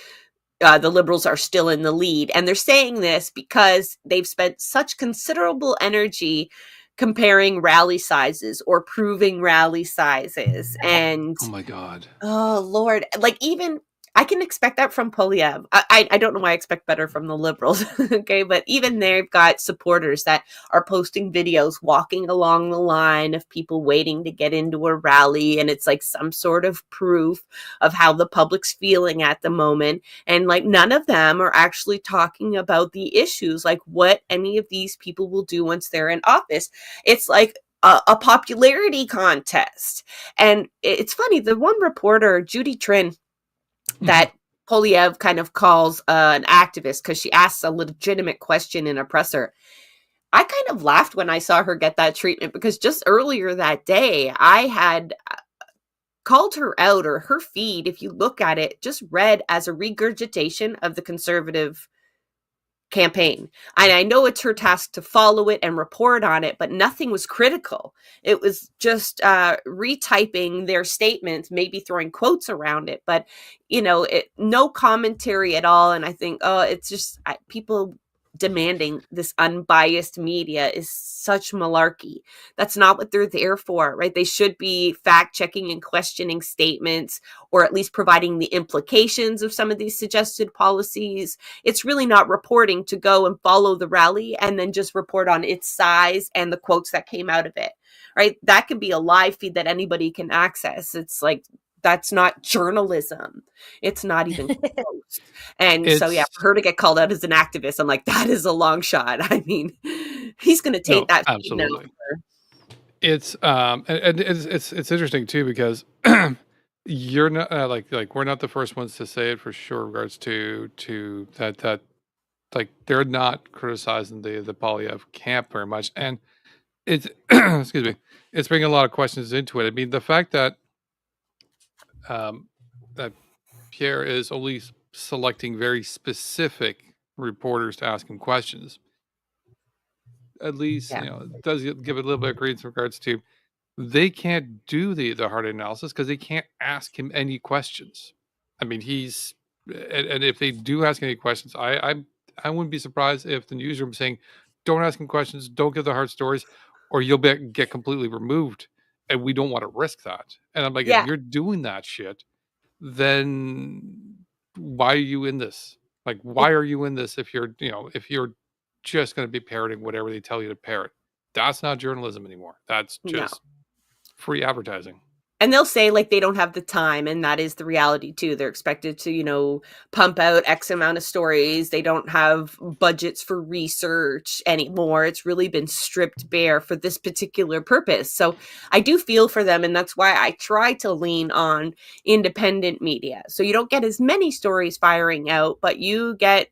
the Liberals are still in the lead? And they're saying this because they've spent such considerable energy comparing rally sizes or proving rally sizes. And oh my God. Oh Lord. Like even I can expect that from Poilievre. I don't know why I expect better from the Liberals. Okay. But even they've got supporters that are posting videos walking along the line of people waiting to get into a rally. And it's like some sort of proof of how the public's feeling at the moment. And like none of them are actually talking about the issues, like what any of these people will do once they're in office. It's like a popularity contest. And it's funny. The one reporter, Judy Trin, that Poilievre kind of calls an activist because she asks a legitimate question in a presser. I kind of laughed when I saw her get that treatment because just earlier that day, I had called her out, or her feed, if you look at it, just read as a regurgitation of the Conservative campaign. And I know it's her task to follow it and report on it, but nothing was critical. It was just retyping their statements, maybe throwing quotes around it, but no commentary at all. And I think, it's just people demanding this unbiased media is such malarkey. That's not what they're there for, right? They should be fact checking and questioning statements, or at least providing the implications of some of these suggested policies. It's really not reporting to go and follow the rally and then just report on its size and the quotes that came out of it, right? That can be a live feed that anybody can access. It's like, that's not journalism. It's not even close. And so, yeah, for her to get called out as an activist, I'm like, that is a long shot. I mean, he's going to take that. Absolutely. It's and it's interesting too, because you're not like we're not the first ones to say it for sure. In regards to that like they're not criticizing the Polyev camp very much, and it's excuse me, it's bringing a lot of questions into it. I mean, the fact that that Pierre is only selecting very specific reporters to ask him questions, at least Yeah. it does give it a little bit of credence in regards to they can't do the hard analysis because they can't ask him any questions. I mean, he's and if they do ask any questions, I wouldn't be surprised if the newsroom saying, "Don't ask him questions, don't give the hard stories, or you'll get completely removed," and we don't want to risk that. And I'm like, if Yeah. you're doing that shit, then why are you in this? Like, why are you in this if you're just going to be parroting whatever they tell you to parrot? That's not journalism anymore. That's No. just free advertising. And they'll say like they don't have the time, and that is the reality too. They're expected to, pump out X amount of stories. They don't have budgets for research anymore. It's really been stripped bare for this particular purpose. So I do feel for them, and that's why I try to lean on independent media. So you don't get as many stories firing out, but you get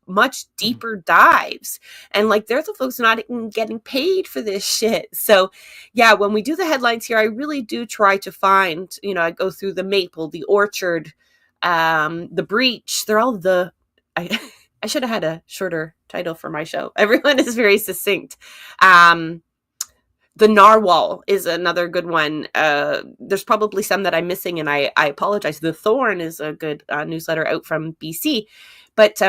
much deeper dives, and like they're the folks not even getting paid for this shit. So yeah, when we do the headlines here, I really do try to find, I go through the Maple, the Orchard, the Breach. They're all I should have had a shorter title for my show. Everyone is very succinct. The Narwhal is another good one. There's probably some that I'm missing, and I apologize. The Thorn is a good newsletter out from BC, but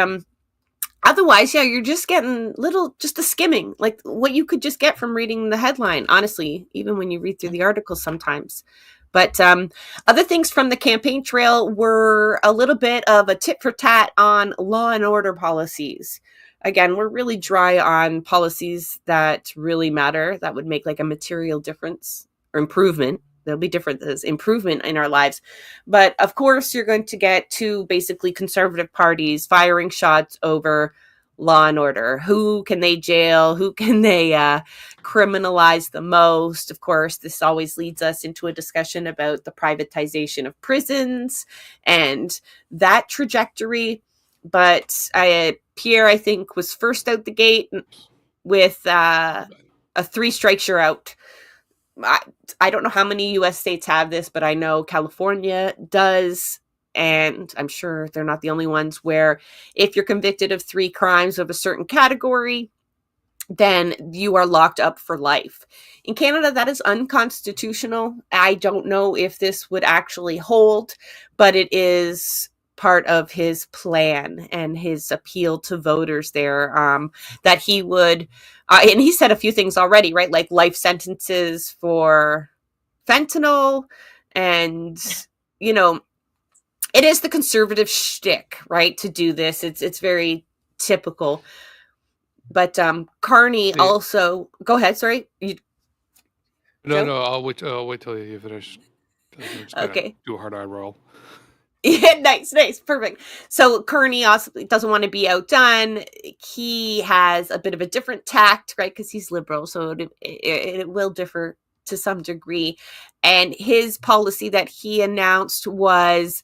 otherwise, yeah, you're just getting just a skimming, like what you could just get from reading the headline, honestly, even when you read through the articles sometimes. But other things from the campaign trail were a little bit of a tit for tat on law and order policies. Again, we're really dry on policies that really matter, that would make like a material difference or improvement. There'll be differences, improvement in our lives. But of course, you're going to get two basically conservative parties firing shots over law and order. Who can they jail? Who can they criminalize the most? Of course, this always leads us into a discussion about the privatization of prisons and that trajectory. But Pierre, I think, was first out the gate with a 3 strikes you're out. I don't know how many U.S. states have this, but I know California does, and I'm sure they're not the only ones, where if you're convicted of 3 crimes of a certain category, then you are locked up for life. In Canada, that is unconstitutional. I don't know if this would actually hold, but it is part of his plan and his appeal to voters there, that he would, and he said a few things already, right? Like life sentences for fentanyl, and, it is the conservative shtick, right? To do this. It's very typical. But Carney also, go ahead, sorry. No, I'll wait till you finish. Okay. Do a hard eye roll. Yeah, nice, perfect. So Kearney also doesn't want to be outdone. He has a bit of a different tact, right? Because he's liberal, so it will differ to some degree. And his policy that he announced was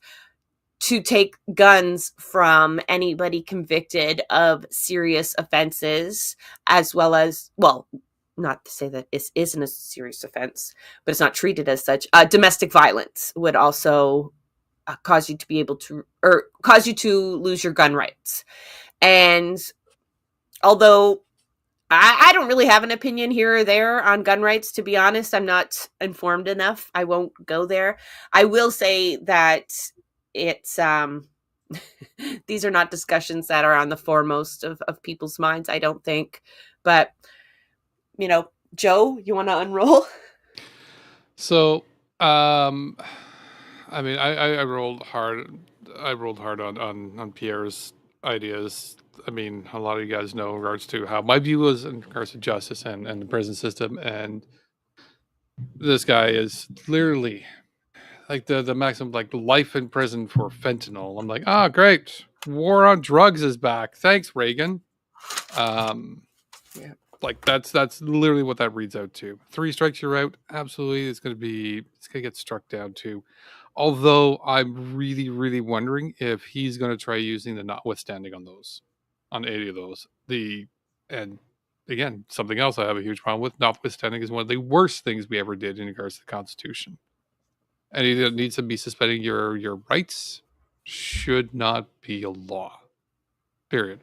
to take guns from anybody convicted of serious offenses, as well as, well, not to say that this isn't a serious offense, but it's not treated as such. Domestic violence would also cause you to be able to, or cause you to lose your gun rights. And although I don't really have an opinion here or there on gun rights, to be honest, I'm not informed enough. I won't go there. I will say that it's, these are not discussions that are on the foremost of people's minds, I don't think. But, Joe, you want to unroll? So, I mean, I rolled hard. I rolled hard on Pierre's ideas. I mean, a lot of you guys know in regards to how my view was in regards to justice and the prison system. And this guy is literally like the maximum, like life in prison for fentanyl. I'm like, great. War on drugs is back. Thanks, Reagan. Yeah. Like that's literally what that reads out to. 3 strikes you're out. Absolutely. It's gonna get struck down too. Although I'm really, really wondering if he's gonna try using the notwithstanding on those. on any of those. And again, something else I have a huge problem with, notwithstanding, is one of the worst things we ever did in regards to the Constitution. Anything that needs to be suspending your rights should not be a law. Period.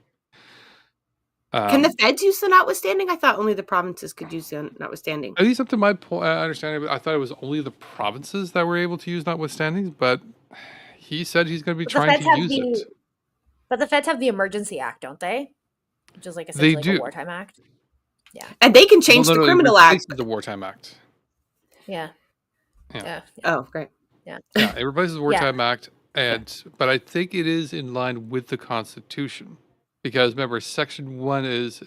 Can the feds use the notwithstanding? I thought only the provinces could use the notwithstanding. At least up to my understanding, I thought it was only the provinces that were able to use notwithstandings, but he said he's going to be trying to use it. But the feds have the Emergency Act, don't they? Which is like essentially like a wartime act. Yeah. And they can change the Criminal Act. The Wartime Act. Yeah. Yeah. Oh, great. Yeah. Yeah, it replaces the Wartime Act, but I think it is in line with the Constitution, because remember, Section 1 is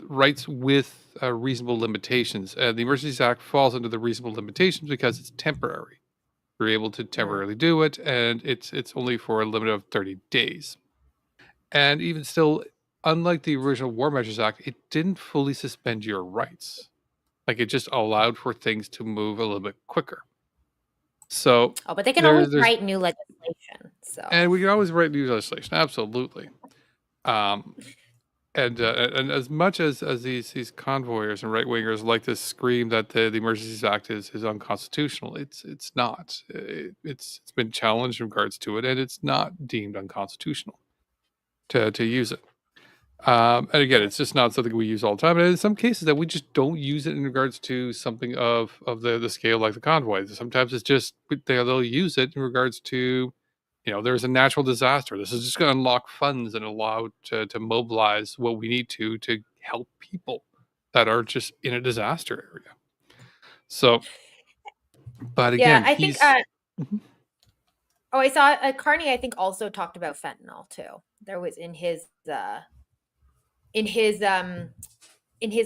rights with reasonable limitations, and the Emergencies Act falls under the reasonable limitations because it's temporary. You're able to temporarily do it, and it's only for a limit of 30 days. And even still, unlike the original War Measures Act, it didn't fully suspend your rights. Like, it just allowed for things to move a little bit quicker. So, but they can always write new legislation. So, and we can always write new legislation, absolutely. And as much as these convoyers and right wingers like to scream that the Emergencies Act is unconstitutional, it's not. It's been challenged in regards to it, and it's not deemed unconstitutional to use it. And again, it's just not something we use all the time. And in some cases, that we just don't use it in regards to something of the scale like the convoy. Sometimes it's just they'll use it in regards to, there's a natural disaster. This is just going to unlock funds and allow to mobilize what we need to help people that are just in a disaster area. So, but again, I think. I saw Carney. I think also talked about fentanyl too. There was in his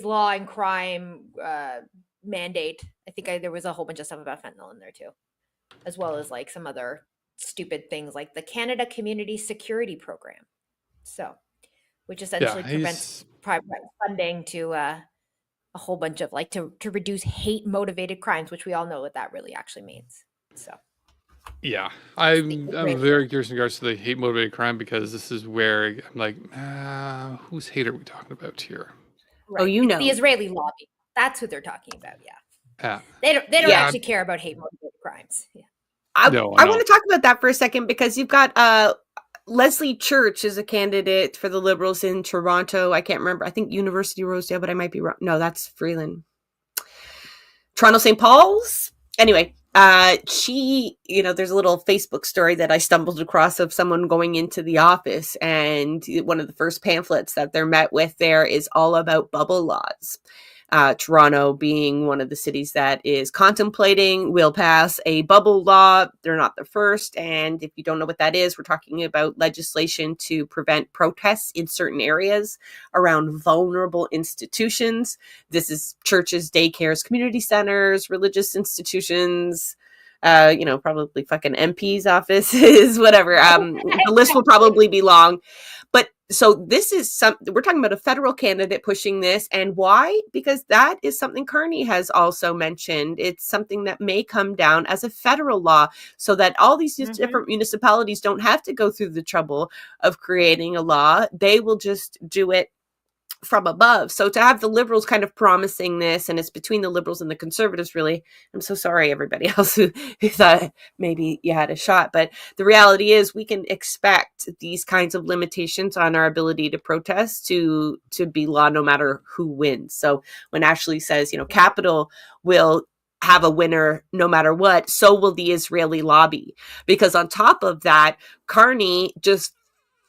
law and crime mandate. I think there was a whole bunch of stuff about fentanyl in there too, as well as like some other stupid things like the Canada Community Security Program, which essentially prevents private funding to a whole bunch of to reduce hate motivated crimes, which we all know what that really actually means. So yeah, I'm very curious in regards to the hate motivated crime, because this is where I'm like, whose hate are we talking about here? Right. Oh, the Israeli lobby. That's who they're talking about. Yeah. They don't actually care about hate motivated crimes. Yeah. I want to talk about that for a second, because you've got Leslie Church is a candidate for the Liberals in Toronto. I can't remember. I think University of Rosedale, but I might be wrong. No, that's Freeland. Toronto St. Paul's. Anyway, she, there's a little Facebook story that I stumbled across of someone going into the office, and one of the first pamphlets that they're met with there is all about bubble laws. Toronto being one of the cities that is contemplating will pass a bubble law. They're not the first. And if you don't know what that is, we're talking about legislation to prevent protests in certain areas around vulnerable institutions. This is churches, daycares, community centers, religious institutions, probably fucking MPs' offices, whatever. The list will probably be long. But so this is we're talking about a federal candidate pushing this. And why? Because that is something Carney has also mentioned. It's something that may come down as a federal law, so that all these different municipalities don't have to go through the trouble of creating a law. They will just do it from above. So to have the Liberals kind of promising this, and it's between the Liberals and the Conservatives, really, I'm so sorry everybody else who thought maybe you had a shot, but the reality is we can expect these kinds of limitations on our ability to protest to be law no matter who wins. So when Ashley says, Capitol will have a winner no matter what, so will the Israeli lobby. Because on top of that, Carney just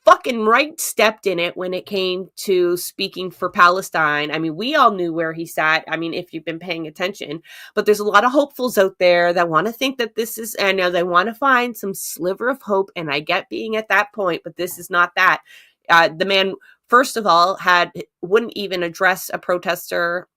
fucking right stepped in it when it came to speaking for Palestine. I mean, we all knew where he sat. I mean, if you've been paying attention, but there's a lot of hopefuls out there that want to think that this is, I know they want to find some sliver of hope. And I get being at that point, but this is not that. The man, first of all, wouldn't even address a protester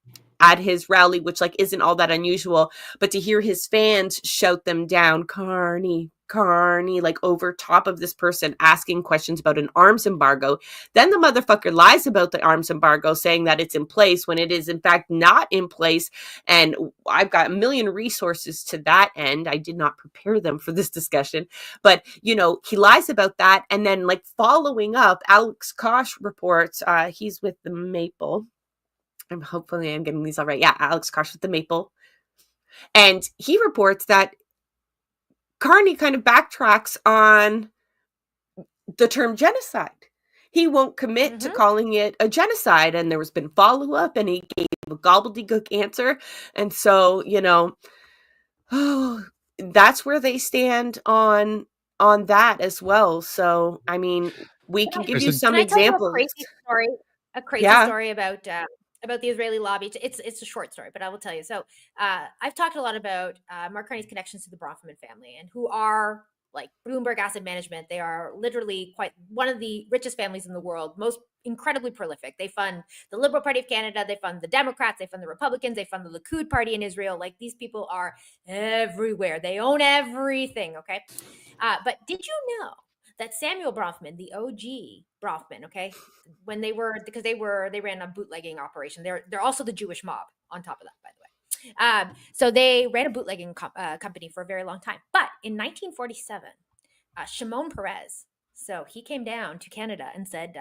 at his rally, which isn't all that unusual, but to hear his fans shout them down, Carney, Carney, like over top of this person asking questions about an arms embargo. Then the motherfucker lies about the arms embargo, saying that it's in place when it is in fact not in place. And I've got a million resources to that end. I did not prepare them for this discussion, but you know, he lies about that. And then like following up, Alex Kosh reports, he's with the Maple. Hopefully I'm getting these all right. Yeah, Alex Kosh with the Maple. And he reports that Carney kind of backtracks on the term genocide. He won't commit to calling it a genocide. And there has been follow-up and he gave a gobbledygook answer. And so, you know, that's where they stand on that as well. So, I mean, we can give you some examples. A crazy story about the Israeli lobby. It's a short story, but I will tell you. So I've talked a lot about Mark Carney's connections to the Bronfman family, and who are like Bloomberg Asset Management. They are literally quite one of the richest families in the world, most incredibly prolific. They fund the Liberal Party of Canada, they fund the Democrats, they fund the Republicans, they fund the Likud party in Israel. Like, these people are everywhere. They own everything, okay? But did you know that Samuel Bronfman, the OG Bronfman, okay, when they ran a bootlegging operation. They're also the Jewish mob on top of that, by the way. So they ran a bootlegging company for a very long time. But in 1947, Shimon Peres, so he came down to Canada and said,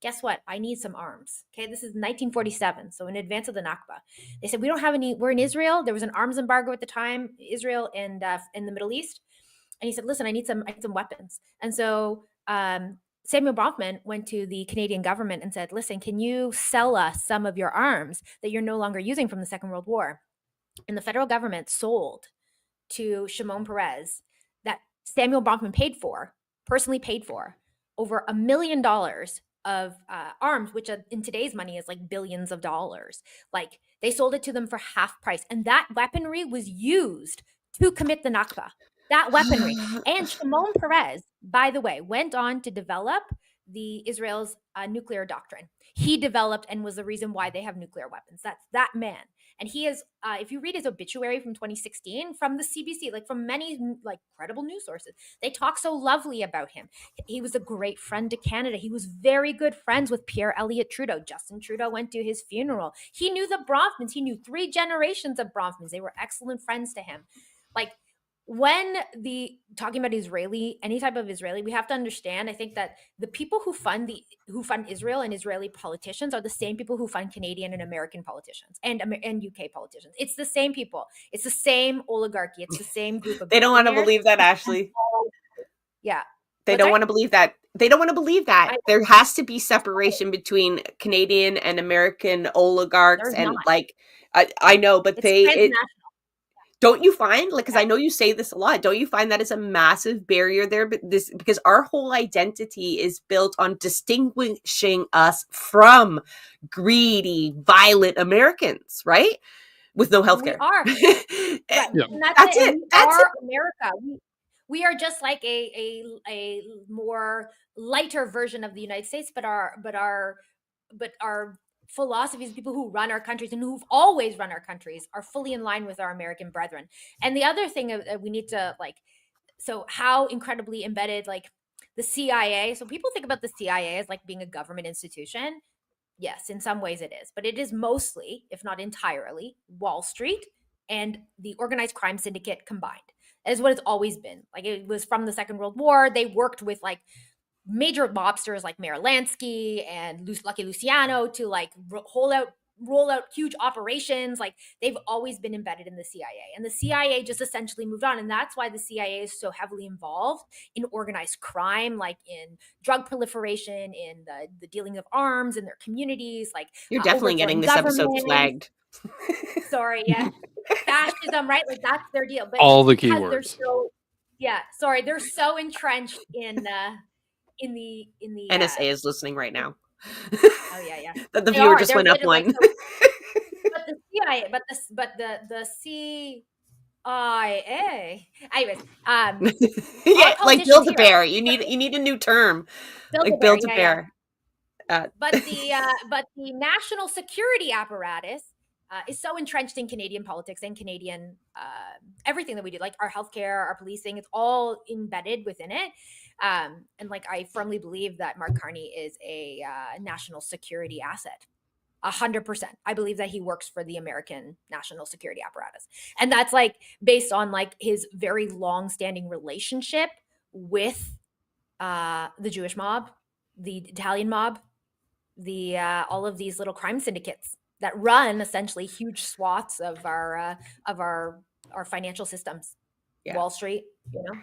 guess what? I need some arms. Okay, this is 1947, so in advance of the Nakba. They said, we don't have any, we're in Israel. There was an arms embargo at the time, Israel and in the Middle East. And he said, listen, I need some weapons. And so Samuel Bronfman went to the Canadian government and said, listen, can you sell us some of your arms that you're no longer using from the Second World War? And the federal government sold to Shimon Peres that Samuel Bronfman personally paid for, over $1 million of arms, which in today's money is like billions of dollars. Like, they sold it to them for half price. And that weaponry was used to commit the Nakba. That weaponry. And Shimon Peres, by the way, went on to develop Israel's nuclear doctrine. He developed and was the reason why they have nuclear weapons. That's that man. And he is, if you read his obituary from 2016, from the CBC, like from many like credible news sources, they talk so lovely about him. He was a great friend to Canada. He was very good friends with Pierre Elliott Trudeau. Justin Trudeau went to his funeral. He knew the Bronfmans. He knew 3 generations of Bronfmans. They were excellent friends to him. Like, when talking about any type of Israeli, we have to understand, I think, that the people who fund Israel and Israeli politicians are the same people who fund Canadian and American politicians and UK politicians. It's the same people. It's the same oligarchy. It's the same group of They don't want to believe that, Ashley. Yeah. They don't want to believe that. They don't want to believe that. There has to be separation between Canadian and American oligarchs. And not. Like, I know, but don't you find, like, because I know you say this a lot, don't you find that is a massive barrier there? Because our whole identity is built on distinguishing us from greedy, violent Americans, right? With no healthcare. We are. Yeah. That's it. That's America. We are just like a more lighter version of the United States, but our philosophies, people who run our countries and who've always run our countries, are fully in line with our American brethren. And the other thing that we need to so how incredibly embedded, like, the CIA. So people think about the CIA as like being a government institution. Yes, in some ways it is, but it is mostly, if not entirely, Wall Street and the organized crime syndicate combined. That is what it's always been. Like, it was from the Second World War. They worked with like major mobsters like Mayor Lansky and Lucky Luciano to like roll out huge operations. Like, they've always been embedded in the CIA, and the CIA just essentially moved on. And that's why the CIA is so heavily involved in organized crime, like in drug proliferation, in the dealing of arms in their communities. Like, you're definitely getting this episode flagged. Sorry, yeah. Fascism, right? Like, that's their deal. But all the keywords. They're so entrenched in the NSA is listening right now. Oh yeah. The viewer just went up one. But the CIA, but the CIA. Anyways, yeah, like Build-A-Bear. You need a new term. Build-A-Bear. But the national security apparatus is so entrenched in Canadian politics and Canadian everything that we do, like our healthcare, our policing, it's all embedded within it. And like I firmly believe that Mark Carney is a national security asset. 100%. I believe that he works for the American national security apparatus. And that's like based on like his very long-standing relationship with the Jewish mob, the Italian mob, the all of these little crime syndicates that run essentially huge swaths of our financial systems, Wall Street, you know.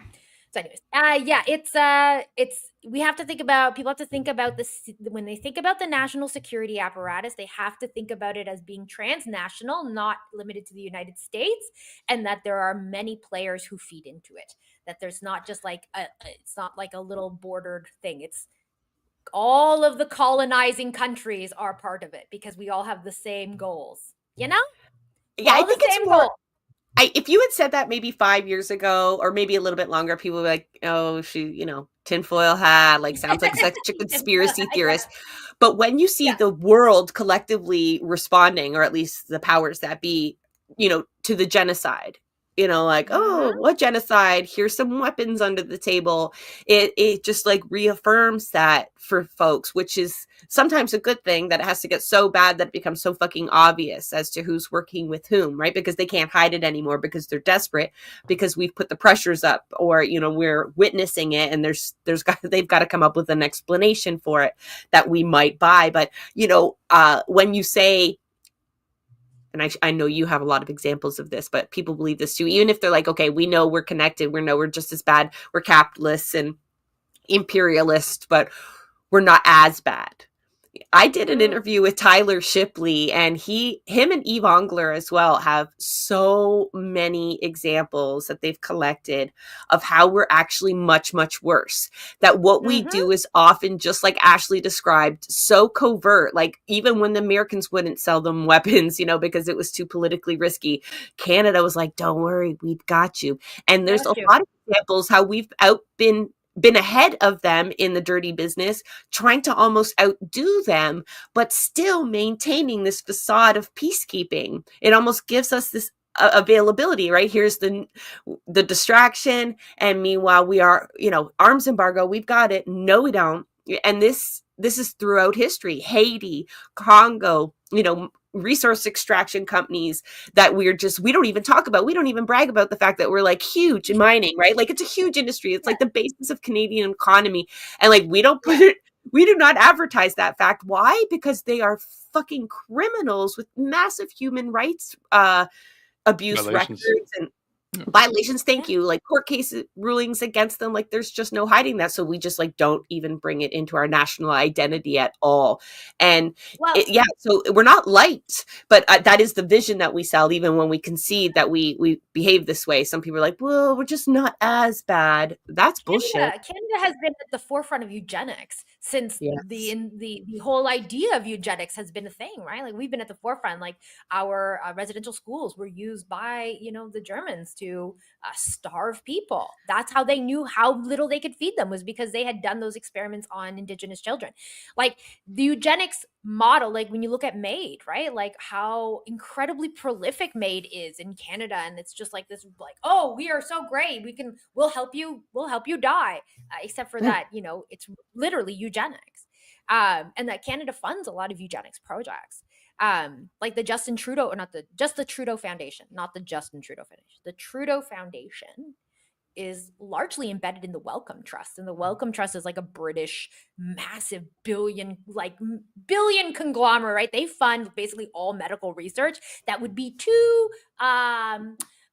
So anyways, yeah, it's we have to think about, people have to think about this when they think about the national security apparatus, they have to think about it as being transnational, not limited to the United States, and that there are many players who feed into it. That there's not just like it's not like a little bordered thing. It's all of the colonizing countries are part of it because we all have the same goals, you know? Yeah, all I think the it's same more. goal. If you had said that maybe 5 years ago, or maybe a little bit longer, people would be like, "Oh, she, tinfoil hat, like sounds like such a conspiracy theorist." But when you see the world collectively responding, or at least the powers that be, to the genocide, like, oh, what genocide? Here's some weapons under the table. It just like reaffirms that for folks, which is sometimes a good thing, that it has to get so bad that it becomes so fucking obvious as to who's working with whom, right? Because they can't hide it anymore, because they're desperate, because we've put the pressures up, or we're witnessing it, and they've got to come up with an explanation for it that we might buy. But when you say, and I know you have a lot of examples of this, but people believe this too, even if they're like, okay, we know we're connected, we know we're just as bad, we're capitalists and imperialists, but we're not as bad. I did an interview with Tyler Shipley, and him and Eve Ongler as well have so many examples that they've collected of how we're actually much, much worse. That what we do is often, just like Ashley described, so covert. Like even when the Americans wouldn't sell them weapons, because it was too politically risky, Canada was like, don't worry, we've got you. And there's a lot of examples how we've been ahead of them in the dirty business, trying to almost outdo them, but still maintaining this facade of peacekeeping. It almost gives us this availability, right? Here's the distraction, and meanwhile we are, arms embargo, we've got it. No, we don't. And this is throughout history. Haiti, Congo, resource extraction companies that we don't even talk about. We don't even brag about the fact that we're like huge in mining, right? Like it's a huge industry. It's like the basis of Canadian economy. And like we do not advertise that fact. Why? Because they are fucking criminals with massive human rights abuse records and violations. Thank you. Like court case rulings against them. Like there's just no hiding that. So we just like don't even bring it into our national identity at all. And so we're not light, but that is the vision that we sell, even when we concede that we behave this way. Some people are like, well, we're just not as bad. That's bullshit. Canada has been at the forefront of eugenics since the whole idea of eugenics has been a thing, right? Like we've been at the forefront. Like our residential schools were used by the Germans to starve people. That's how they knew how little they could feed them, was because they had done those experiments on Indigenous children. Like the eugenics model, like when you look at MAID, right? Like how incredibly prolific MAID is in Canada, and it's just like this, like, oh, we are so great, we'll help you die, except for that, it's literally eugenics, and that Canada funds a lot of eugenics projects. Like the Justin Trudeau, or not just the Trudeau Foundation, not the Justin Trudeau Foundation. The Trudeau Foundation is largely embedded in the Wellcome Trust. And the Wellcome Trust is like a British massive billion conglomerate, right? They fund basically all medical research that would be too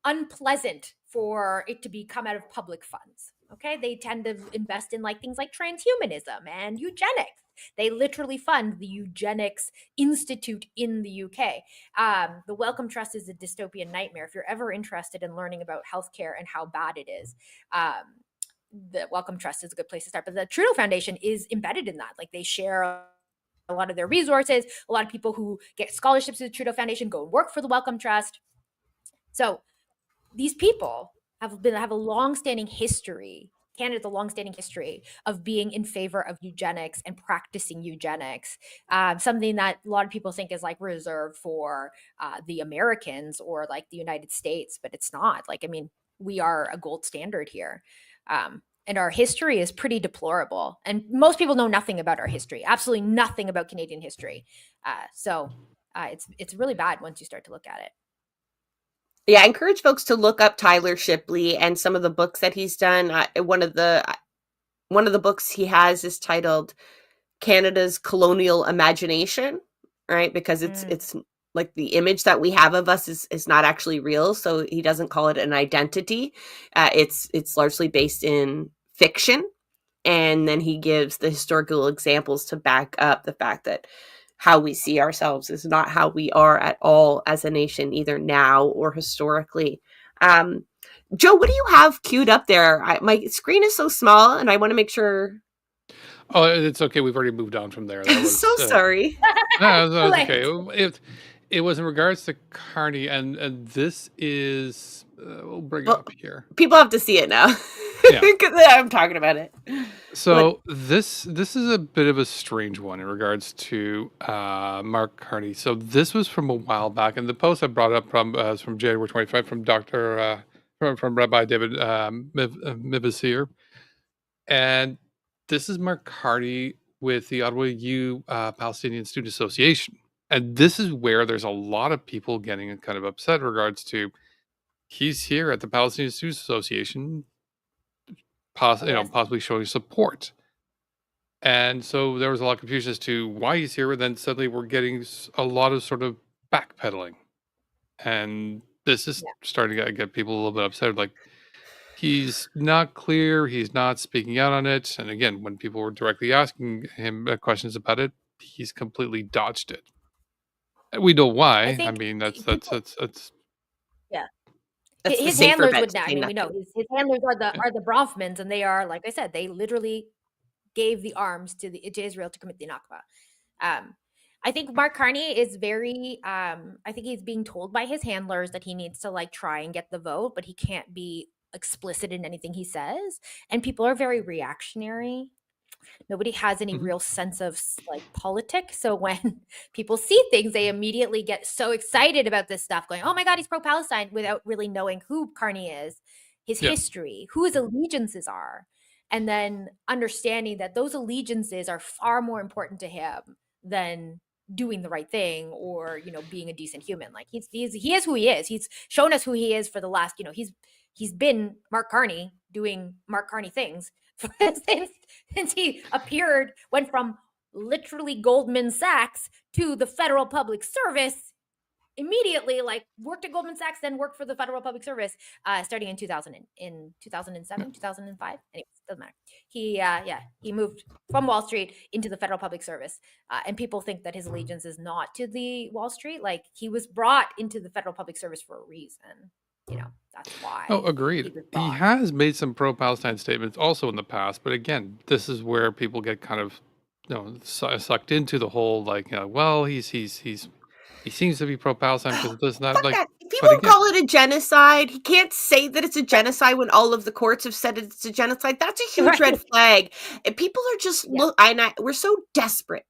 unpleasant for it to come out of public funds. Okay, they tend to invest in like things like transhumanism and eugenics. They literally fund the Eugenics Institute in the UK. The Wellcome Trust is a dystopian nightmare. If you're ever interested in learning about healthcare and how bad it is, the Wellcome Trust is a good place to start. But the Trudeau Foundation is embedded in that. Like they share a lot of their resources. A lot of people who get scholarships to the Trudeau Foundation go and work for the Wellcome Trust. So these people have a long-standing history Canada has a longstanding history of being in favor of eugenics and practicing eugenics, something that a lot of people think is like reserved for the Americans or like the United States, but it's not. Like, I mean, we are a gold standard here. And our history is pretty deplorable. And most people know nothing about our history, absolutely nothing about Canadian history. So it's really bad once you start to look at it. Yeah, I encourage folks to look up Tyler Shipley and some of the books that he's done. One of the books he has is titled Canada's Colonial Imagination, right? Because it's like the image that we have of us is not actually real. So he doesn't call it an identity. It's largely based in fiction. And then he gives the historical examples to back up the fact that how we see ourselves is not how we are at all as a nation, either now or historically. Joe, what do you have queued up there? My screen is so small, and I want to make sure. Oh, it's okay. We've already moved on from there. That was, so sorry. No, that was okay. It was in regards to Carney, and this is we'll bring it up here. People have to see it now. Yeah. Because I'm talking about it. So this is a bit of a strange one in regards to Mark Carney. So this was from a while back, and the post I brought up from January 25 from from Rabbi David Mivasir, and this is Mark Carney with the Ottawa U Palestinian Student Association, and this is where there's a lot of people getting kind of upset in regards to he's here at the Palestinian Students Association. Possibly showing support. And so there was a lot of confusion as to why he's here. And then suddenly we're getting a lot of sort of backpedaling. And this is starting to get people a little bit upset. Like, he's not clear. He's not speaking out on it. And again, when people were directly asking him questions about it, he's completely dodged it. And we know why. I mean, that's yeah. That's His handlers would know. I mean, we know his handlers are the Bronfmans, and they are, like I said, they literally gave the arms to Israel to commit the Nakba. I think Mark Carney is very. I think he's being told by his handlers that he needs to like try and get the vote, but he can't be explicit in anything he says. And people are very reactionary. Nobody has any real sense of like politics. So when people see things, they immediately get so excited about this stuff, going, "Oh my God, he's pro-Palestine," without really knowing who Carney is, his history, who his allegiances are, and then understanding that those allegiances are far more important to him than doing the right thing or being a decent human. Like he is who he is. He's shown us who he is for the last he's been Mark Carney doing Mark Carney things since he went from literally Goldman Sachs to the Federal Public Service immediately, like worked at Goldman Sachs, then worked for the Federal Public Service, starting in 2007, 2005. Anyways, doesn't matter. He moved from Wall Street into the Federal Public Service. And people think that his allegiance is not to the Wall Street. Like he was brought into the Federal Public Service for a reason. That's why. Oh, agreed. He has made some pro-Palestine statements also in the past, but again, this is where people get kind of, sucked into the whole like, well, he seems to be pro-Palestine because it does not like. People call it a genocide. He can't say that it's a genocide when all of the courts have said it's a genocide. That's a huge red flag. And people are just we're so desperate.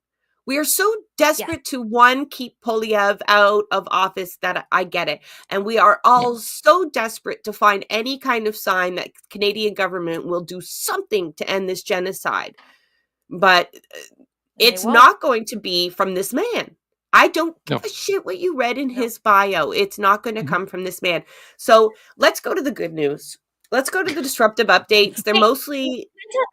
We are so desperate to keep Polyev out of office that I get it. And we are all so desperate to find any kind of sign that Canadian government will do something to end this genocide. But it's not going to be from this man. I don't give a shit what you read in his bio. It's not going to come from this man. So let's go to the good news. Let's go to the disruptive updates. They're mostly,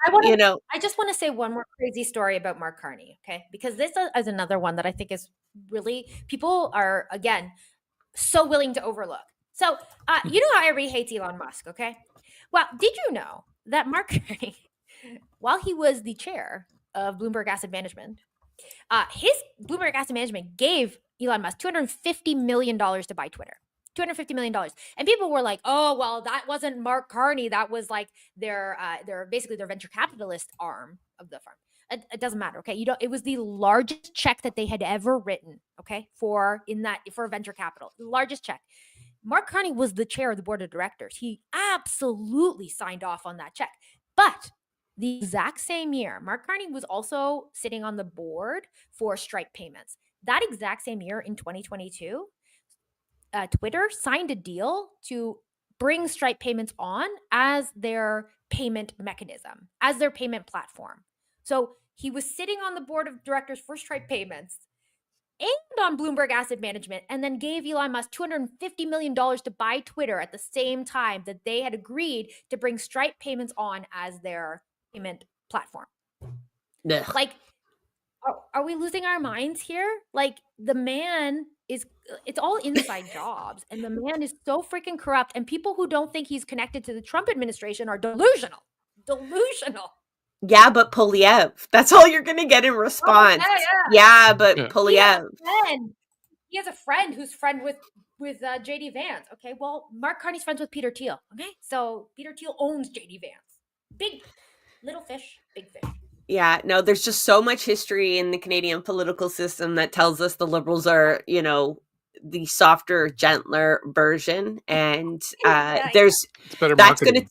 I just want to say one more crazy story about Mark Carney, okay? Because this is another one that I think is really, people are, again, so willing to overlook. So, you know how everybody hates Elon Musk, okay? Well, did you know that Mark Carney, while he was the chair of Bloomberg Asset Management, his Bloomberg Asset Management gave Elon Musk $250 million to buy Twitter. $250 million. And people were like, oh, well, that wasn't Mark Carney. That was like their basically their venture capitalist arm of the firm. It doesn't matter. Okay. It was the largest check that they had ever written. Okay. For venture capital, the largest check. Mark Carney was the chair of the board of directors. He absolutely signed off on that check. But the exact same year, Mark Carney was also sitting on the board for Stripe payments. That exact same year in 2022, Twitter signed a deal to bring Stripe payments on as their payment mechanism, as their payment platform. So he was sitting on the board of directors for Stripe payments and on Bloomberg Asset Management, and then gave Elon Musk $250 million to buy Twitter at the same time that they had agreed to bring Stripe payments on as their payment platform. Ugh. Like, are we losing our minds here? Like, the man is, it's all inside jobs, and the man is so freaking corrupt, and people who don't think he's connected to the Trump administration are delusional. Yeah, but Polyev. That's all you're gonna get in response. Yeah, but Yeah. Polyev. He has a friend who's friend with JD Vance. Okay, well, Mark Carney's friends with Peter Thiel. Okay, so Peter Thiel owns JD Vance. Big little fish, big fish. Yeah, no, there's just so much history in the Canadian political system that tells us the Liberals are, you know, the softer, gentler version, and there's It's better that's marketing.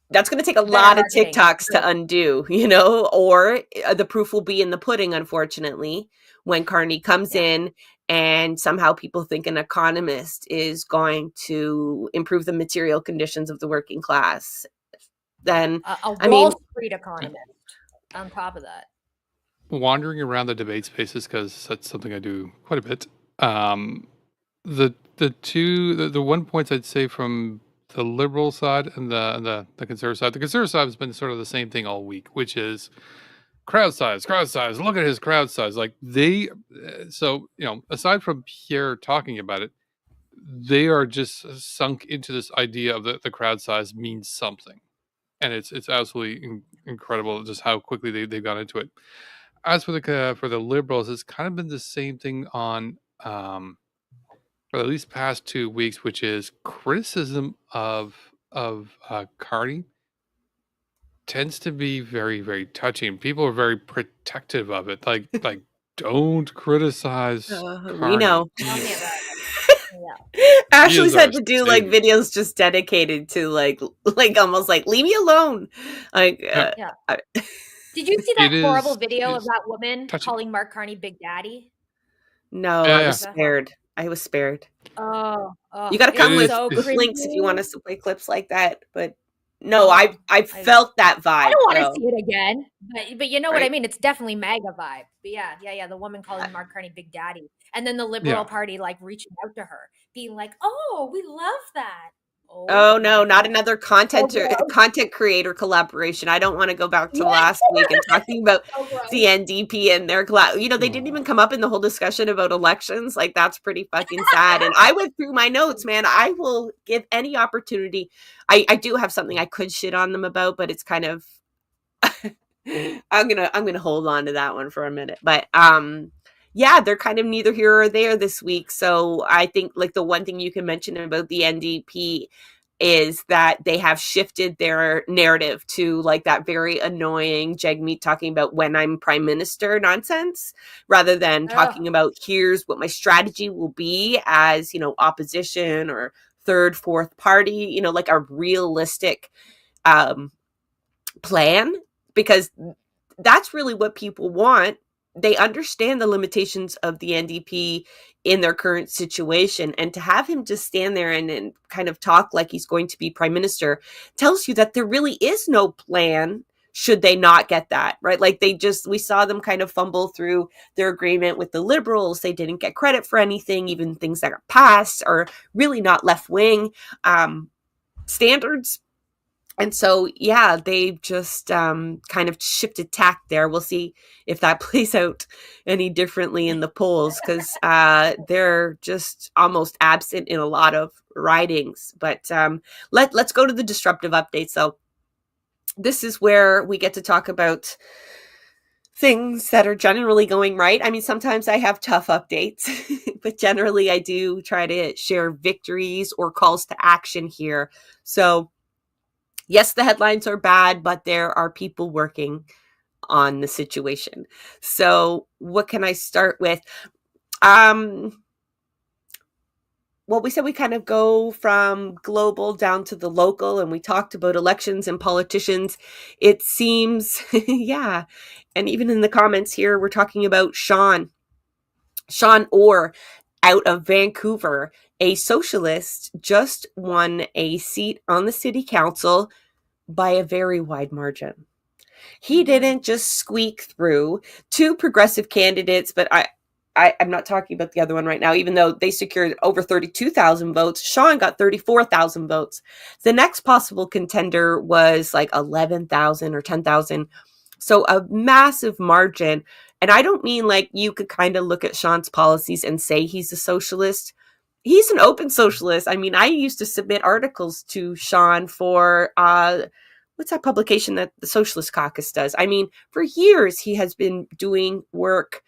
that's going to take a Better lot of marketing. TikToks to undo, you know, or the proof will be in the pudding, unfortunately, when Carney comes in and somehow people think an economist is going to improve the material conditions of the working class. Then, a Wall Street economist on top of that. Wandering around the debate spaces, because that's something I do quite a bit. The one points I'd say from the Liberal side and the Conservative side. The Conservative side has been sort of the same thing all week, which is crowd size. Look at his crowd size. Like so you know, aside from Pierre talking about it, they are just sunk into this idea of the crowd size means something, and it's absolutely incredible just how quickly they've gone into it. As for the Liberals, it's kind of been the same thing on for at least past 2 weeks, which is criticism of Carney tends to be very, very touching. People are very protective of it. Like don't criticize Carney. we know. Tell me about it. Ashley's our had to do like savior. videos just dedicated to like almost like leave me alone. Like Did you see that It horrible is- video it of is that woman touching. calling Mark Carney Big Daddy? no, Yeah, I yeah. was spared. Oh, You got to come It with is- links if you want us to play clips like that. But no, Oh, I felt that vibe. I don't want bro. to see it again, but you know what I Right. mean? It's definitely MAGA vibe. But yeah, the woman calling Mark Carney Big Daddy. And then the Liberal Party like reaching out to her, being like, oh, we love that. Oh no, not God. another content gross. creator collaboration. I don't want to go back to Yeah. last week and talking about So gross. the NDP and their you know, they didn't even come up in the whole discussion about elections. Like that's pretty fucking sad. And I went through my notes, man. I will give any opportunity. I do have something I could shit on them about, but it's kind of I'm gonna hold on to that one for a minute. But yeah, they're kind of neither here or there this week. So I think like the one thing you can mention about the NDP is that they have shifted their narrative to like that very annoying Jagmeet talking about when I'm prime minister nonsense, rather than talking about here's what my strategy will be as, you know, opposition or third, fourth party, you know, like a realistic plan, because that's really what people want. They understand the limitations of the NDP in their current situation. And to have him just stand there and kind of talk like he's going to be prime minister tells you that there really is no plan should they not get that, right? Like we saw them kind of fumble through their agreement with the Liberals. They didn't get credit for anything. Even things that got passed are really not left-wing standards. And so, yeah, they've just kind of shifted tack there. We'll see if that plays out any differently in the polls, because they're just almost absent in a lot of ridings. But let's go to the disruptive updates. So this is where we get to talk about things that are generally going right. I mean, sometimes I have tough updates, but generally I do try to share victories or calls to action here. So yes, the headlines are bad, but there are people working on the situation. So what can I start with? well, we said we kind of go from global down to the local, and we talked about elections and politicians. It seems, yeah. And even in the comments here, we're talking about Sean Orr out of Vancouver, a socialist, just won a seat on the city council by a very wide margin. He didn't just squeak through. Two progressive candidates, but I'm not talking about the other one right now, even though they secured over 32,000 votes. Sean got 34,000 votes. The next possible contender was like 11,000 or 10,000. So a massive margin. And I don't mean like you could kind of look at Sean's policies and say he's a socialist. He's an open socialist. I mean, I used to submit articles to Sean for what's that publication that the Socialist Caucus does? I mean, for years he has been doing work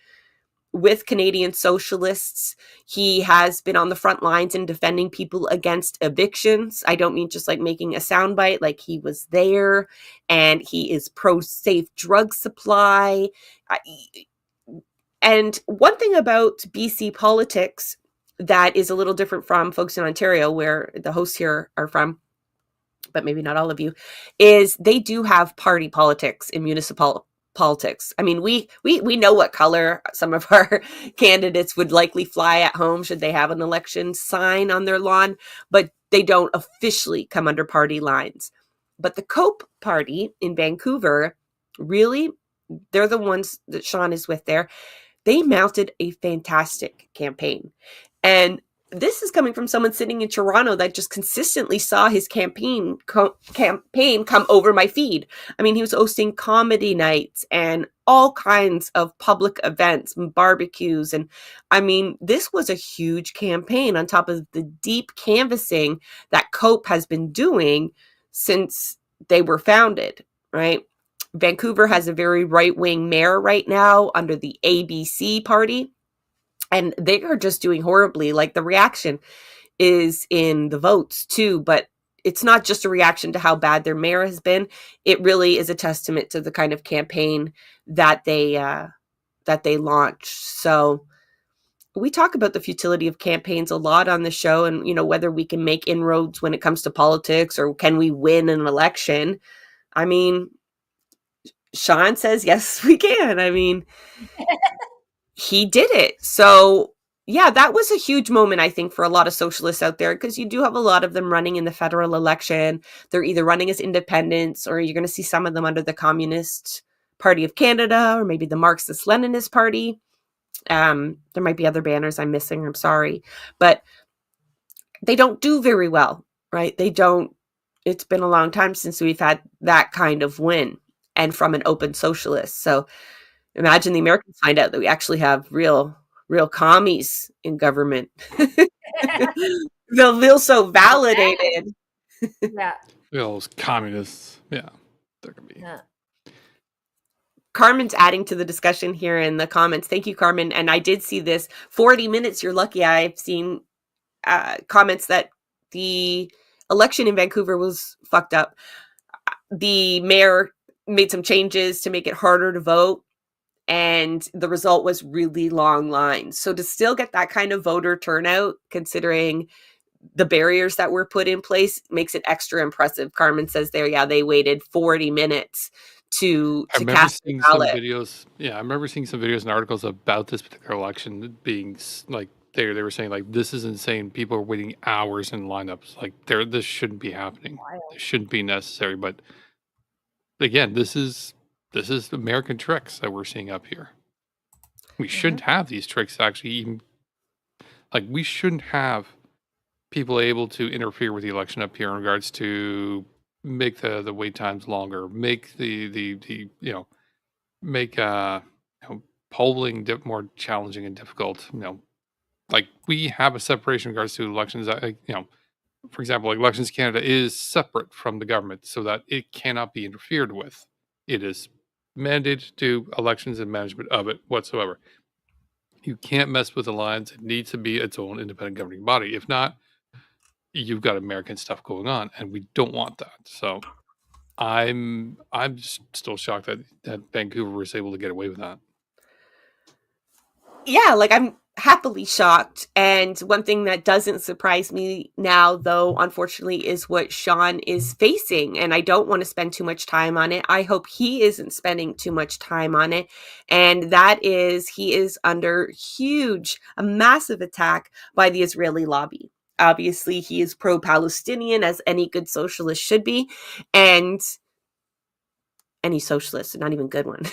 with Canadian socialists. He has been on the front lines in defending people against evictions. I don't mean just like making a soundbite, like he was there, and he is pro-safe drug supply. And one thing about BC politics that is a little different from folks in Ontario, where the hosts here are from, but maybe not all of you, is they do have party politics in municipal politics. I mean, we know what color some of our candidates would likely fly at home should they have an election sign on their lawn, but they don't officially come under party lines. But the COPE party in Vancouver, really, they're the ones that Sean is with there. They mounted a fantastic campaign. And this is coming from someone sitting in Toronto that just consistently saw his campaign come over my feed. I mean, he was hosting comedy nights and all kinds of public events and barbecues. And I mean, this was a huge campaign on top of the deep canvassing that COPE has been doing since they were founded, right? Vancouver has a very right-wing mayor right now under the ABC party. And they are just doing horribly. Like, the reaction is in the votes too, but it's not just a reaction to how bad their mayor has been. It really is a testament to the kind of campaign that they launched. So we talk about the futility of campaigns a lot on the show, and, you know, whether we can make inroads when it comes to politics or can we win an election. I mean, Sean says, yes, we can. I mean, he did it. So yeah, that was a huge moment, I think, for a lot of socialists out there, because you do have a lot of them running in the federal election. They're either running as independents, or you're going to see some of them under the Communist Party of Canada, or maybe the Marxist-Leninist Party. There might be other banners I'm missing. I'm sorry. But they don't do very well, right? They don't. It's been a long time since we've had that kind of win, and from an open socialist. So imagine the Americans find out that we actually have real commies in government. They'll feel so validated. Yeah. Those communists. Yeah. They're going to be. Yeah. Carmen's adding to the discussion here in the comments. Thank you, Carmen. And I did see this 40 minutes. You're lucky. I've seen comments that the election in Vancouver was fucked up. The mayor made some changes to make it harder to vote, and the result was really long lines. So to still get that kind of voter turnout, considering the barriers that were put in place, makes it extra impressive. Carmen says there, yeah, they waited 40 minutes to cast the ballot. I remember seeing some videos and articles about this particular election being like, they were saying, like, this is insane. People are waiting hours in lineups. Like, this shouldn't be happening. It shouldn't be necessary. But again, this is American tricks that we're seeing up here. We shouldn't have these tricks, actually. Even, like, we shouldn't have people able to interfere with the election up here in regards to make the wait times longer, make make polling more challenging and difficult. Like, we have a separation in regards to elections. For example, Elections Canada is separate from the government so that it cannot be interfered with. It is mandated to elections and management of it whatsoever. You can't mess with the lines. It needs to be its own independent governing body. If not, you've got American stuff going on, and we don't want that. So I'm still shocked that Vancouver was able to get away with that. Yeah, like, I'm happily shocked. And one thing that doesn't surprise me now, though, unfortunately, is what Sean is facing. And I don't want to spend too much time on it. I hope he isn't spending too much time on it. And that is, he is under a massive attack by the Israeli lobby. Obviously, he is pro-Palestinian, as any good socialist should be. And any socialist, not even good one.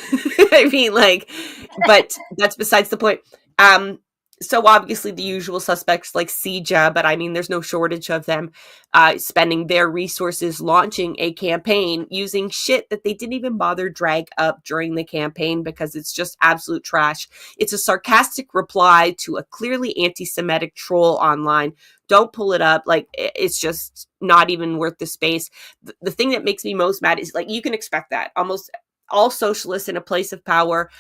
I mean, like, but that's besides the point. So obviously the usual suspects like CJA, but I mean, there's no shortage of them spending their resources launching a campaign using shit that they didn't even bother drag up during the campaign because it's just absolute trash. It's a sarcastic reply to a clearly anti-Semitic troll online. Don't pull it up. Like, it's just not even worth the space. The thing that makes me most mad is, like, you can expect that. Almost all socialists in a place of power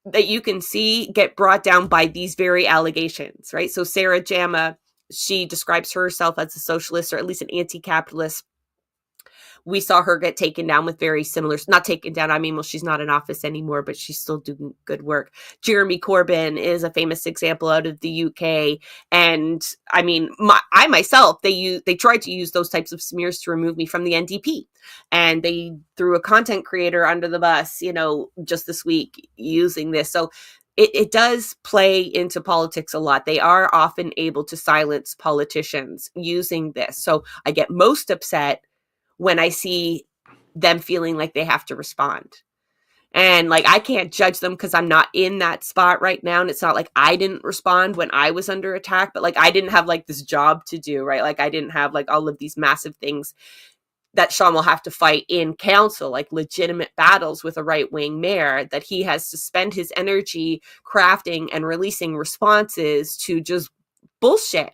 that you can see get brought down by these very allegations, right? So Sarah Jama, she describes herself as a socialist or at least an anti-capitalist. We saw her get taken down with very similar, not taken down, I mean, well, she's not in office anymore, but she's still doing good work. Jeremy Corbyn is a famous example out of the UK. And I mean, I myself, they tried to use those types of smears to remove me from the NDP. And they threw a content creator under the bus, just this week using this. So it does play into politics a lot. They are often able to silence politicians using this. So I get most upset when I see them feeling like they have to respond. And like, I can't judge them because I'm not in that spot right now. And it's not like I didn't respond when I was under attack, but like, I didn't have like this job to do, right? Like, I didn't have like all of these massive things that Sean will have to fight in council, like legitimate battles with a right-wing mayor, that he has to spend his energy crafting and releasing responses to just bullshit.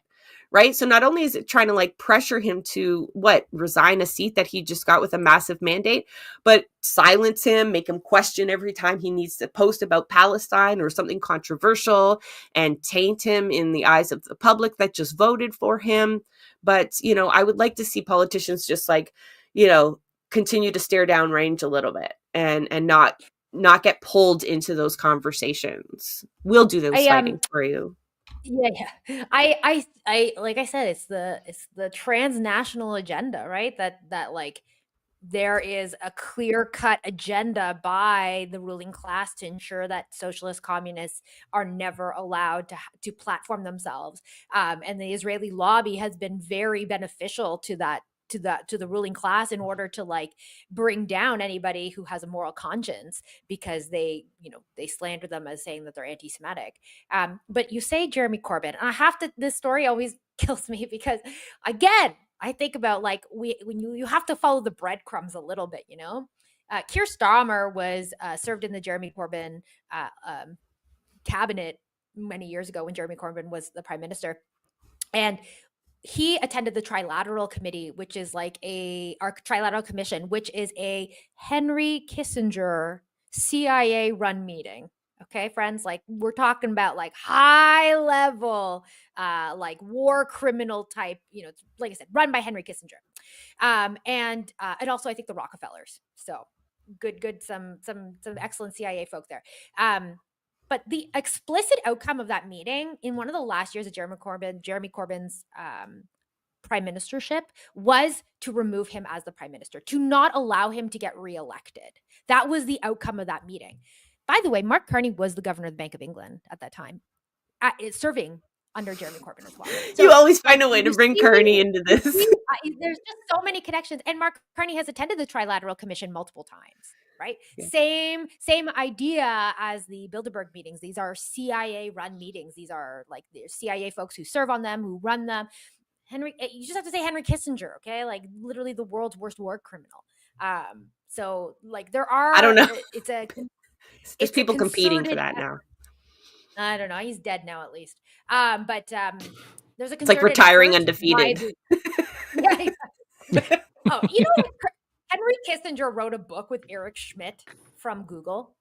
Right. So not only is it trying to like pressure him to resign a seat that he just got with a massive mandate, but silence him, make him question every time he needs to post about Palestine or something controversial, and taint him in the eyes of the public that just voted for him. But, I would like to see politicians just like, continue to stare downrange a little bit and not get pulled into those conversations. We'll do those fighting for you. Yeah. I like I said, it's the transnational agenda, right? That like there is a clear-cut agenda by the ruling class to ensure that socialist communists are never allowed to platform themselves. And the Israeli lobby has been very beneficial to the ruling class in order to like bring down anybody who has a moral conscience, because they slander them as saying that they're anti-Semitic. But you say Jeremy Corbyn, and this story always kills me because, again, I think about like when you have to follow the breadcrumbs a little bit, Keir Starmer was served in the Jeremy Corbyn cabinet many years ago when Jeremy Corbyn was the prime minister, and he attended the Trilateral Committee, which is like our Trilateral Commission, which is a Henry Kissinger CIA run meeting. Okay, friends, like we're talking about like high level, like war criminal type, like I said, run by Henry Kissinger. And also I think the Rockefellers. So good, some excellent CIA folk there. But the explicit outcome of that meeting in one of the last years of Jeremy Corbyn's prime ministership was to remove him as the prime minister, to not allow him to get reelected. That was the outcome of that meeting. By the way, Mark Carney was the governor of the Bank of England at that time, serving under Jeremy Corbyn as well. So, you always find a way to bring Carney into this. There's just so many connections. And Mark Carney has attended the Trilateral Commission multiple times. Right. Yeah. Same idea as the Bilderberg meetings. These are CIA run meetings. These are like there's CIA folks who serve on them, who run them. You just have to say Henry Kissinger. Okay. Like literally the world's worst war criminal. So like there are, I don't know. There's people competing for that now. I don't know. He's dead now at least. But there's a it's like retiring undefeated. Yeah. Exactly. Oh, Henry Kissinger wrote a book with Eric Schmidt from Google.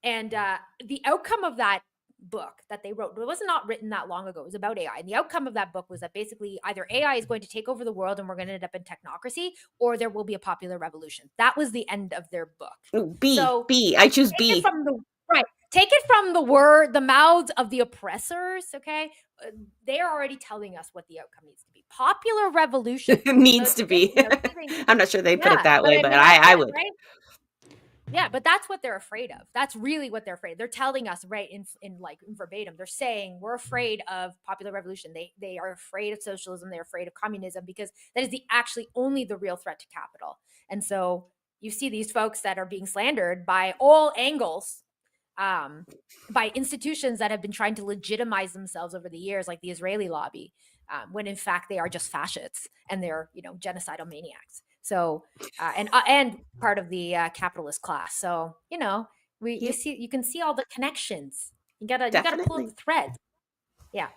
And the outcome of that book that they wrote, it was not written that long ago. It was about AI. And the outcome of that book was that basically either AI is going to take over the world and we're going to end up in technocracy, or there will be a popular revolution. That was the end of their book. Ooh, B. I choose B. take it from the mouths of the oppressors, okay? They're already telling us what the outcome needs to be. Popular revolution. It needs So to be. something- I'm not sure they put it Yeah, that way, but mean, I that's it, would. right? Yeah, but that's what they're afraid of. That's really what they're afraid. They're telling us right in verbatim. They're saying we're afraid of popular revolution. They are afraid of socialism. They're afraid of communism because that is actually only the real threat to capital. And so you see these folks that are being slandered by all angles, by institutions that have been trying to legitimize themselves over the years, like the Israeli lobby, when in fact they are just fascists and they're genocidal maniacs. So and part of the capitalist class. So you can see all the connections. You gotta pull Definitely. up the thread. Yeah.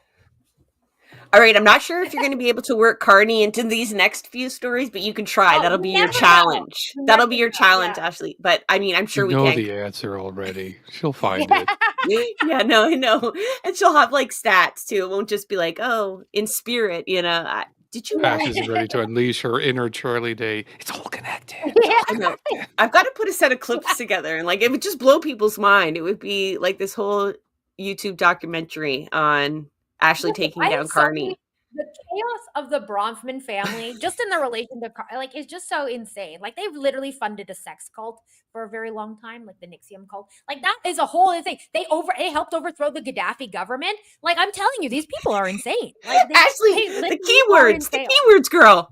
All right, I'm not sure if you're going to be able to work Carney into these next few stories, but you can try. Oh, That'll you be your never know. challenge. You That'll never be your know, challenge, yeah. Ashley. But I mean, I'm sure You we know can. the answer already. She'll find it. Yeah, no, I know. And she'll have like stats too. It won't just be like, oh, in spirit, did you know? Ashes is ready to unleash her inner Charlie Day. It's all connected. I know. I've got to put a set of clips together, and like it would just blow people's mind. It would be like this whole YouTube documentary on Ashley taking I down have Carney. The chaos of the Bronfman family, just in the relation to is just so insane. Like they've literally funded a sex cult for a very long time, like the Nixium cult. Like that is a whole thing. They helped overthrow the Gaddafi government. Like I'm telling you, these people are insane. Like Ashley, the keywords, girl.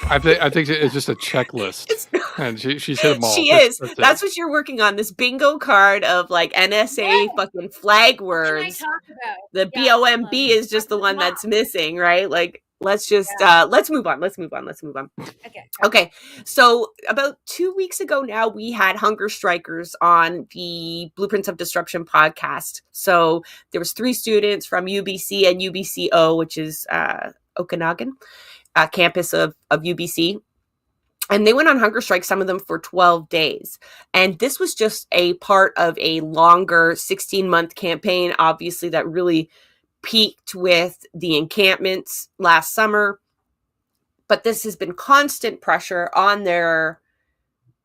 I think it's just a checklist, and she's hit them all. She is. That's what you're working on. This bingo card of like NSA fucking flag words. The BOMB is just the one that's missing, right? Like, let's just let's move on. Okay. So about 2 weeks ago now, we had hunger strikers on the Blueprints of Disruption podcast. So there was 3 students from UBC and UBCO, which is Okanagan. Campus of UBC. And they went on hunger strike, some of them for 12 days. And this was just a part of a longer 16-month campaign, obviously, that really peaked with the encampments last summer. But this has been constant pressure on their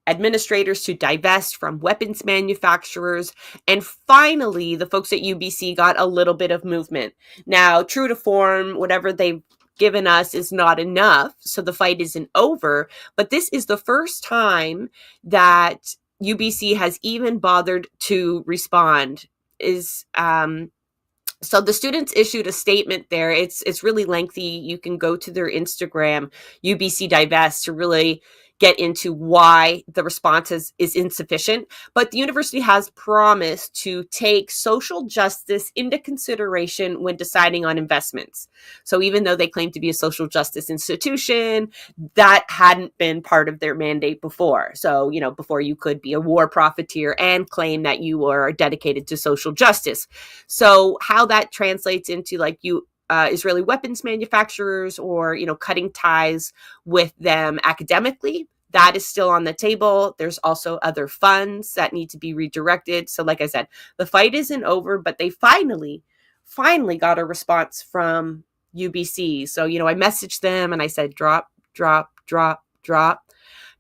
administrators to divest from weapons manufacturers. And finally, the folks at UBC got a little bit of movement. Now, true to form, whatever they've given us is not enough, so the fight isn't over, but this is the first time that UBC has even bothered to respond. So the students issued a statement there. It's really lengthy. You can go to their Instagram, UBC Divest, to really get into why the response is insufficient. But the university has promised to take social justice into consideration when deciding on investments. So even though they claim to be a social justice institution, that hadn't been part of their mandate before. So, before you could be a war profiteer and claim that you are dedicated to social justice. So how that translates into Israeli weapons manufacturers or, cutting ties with them academically, that is still on the table. There's also other funds that need to be redirected. So like I said, the fight isn't over, but they finally got a response from UBC. So, I messaged them and I said, drop,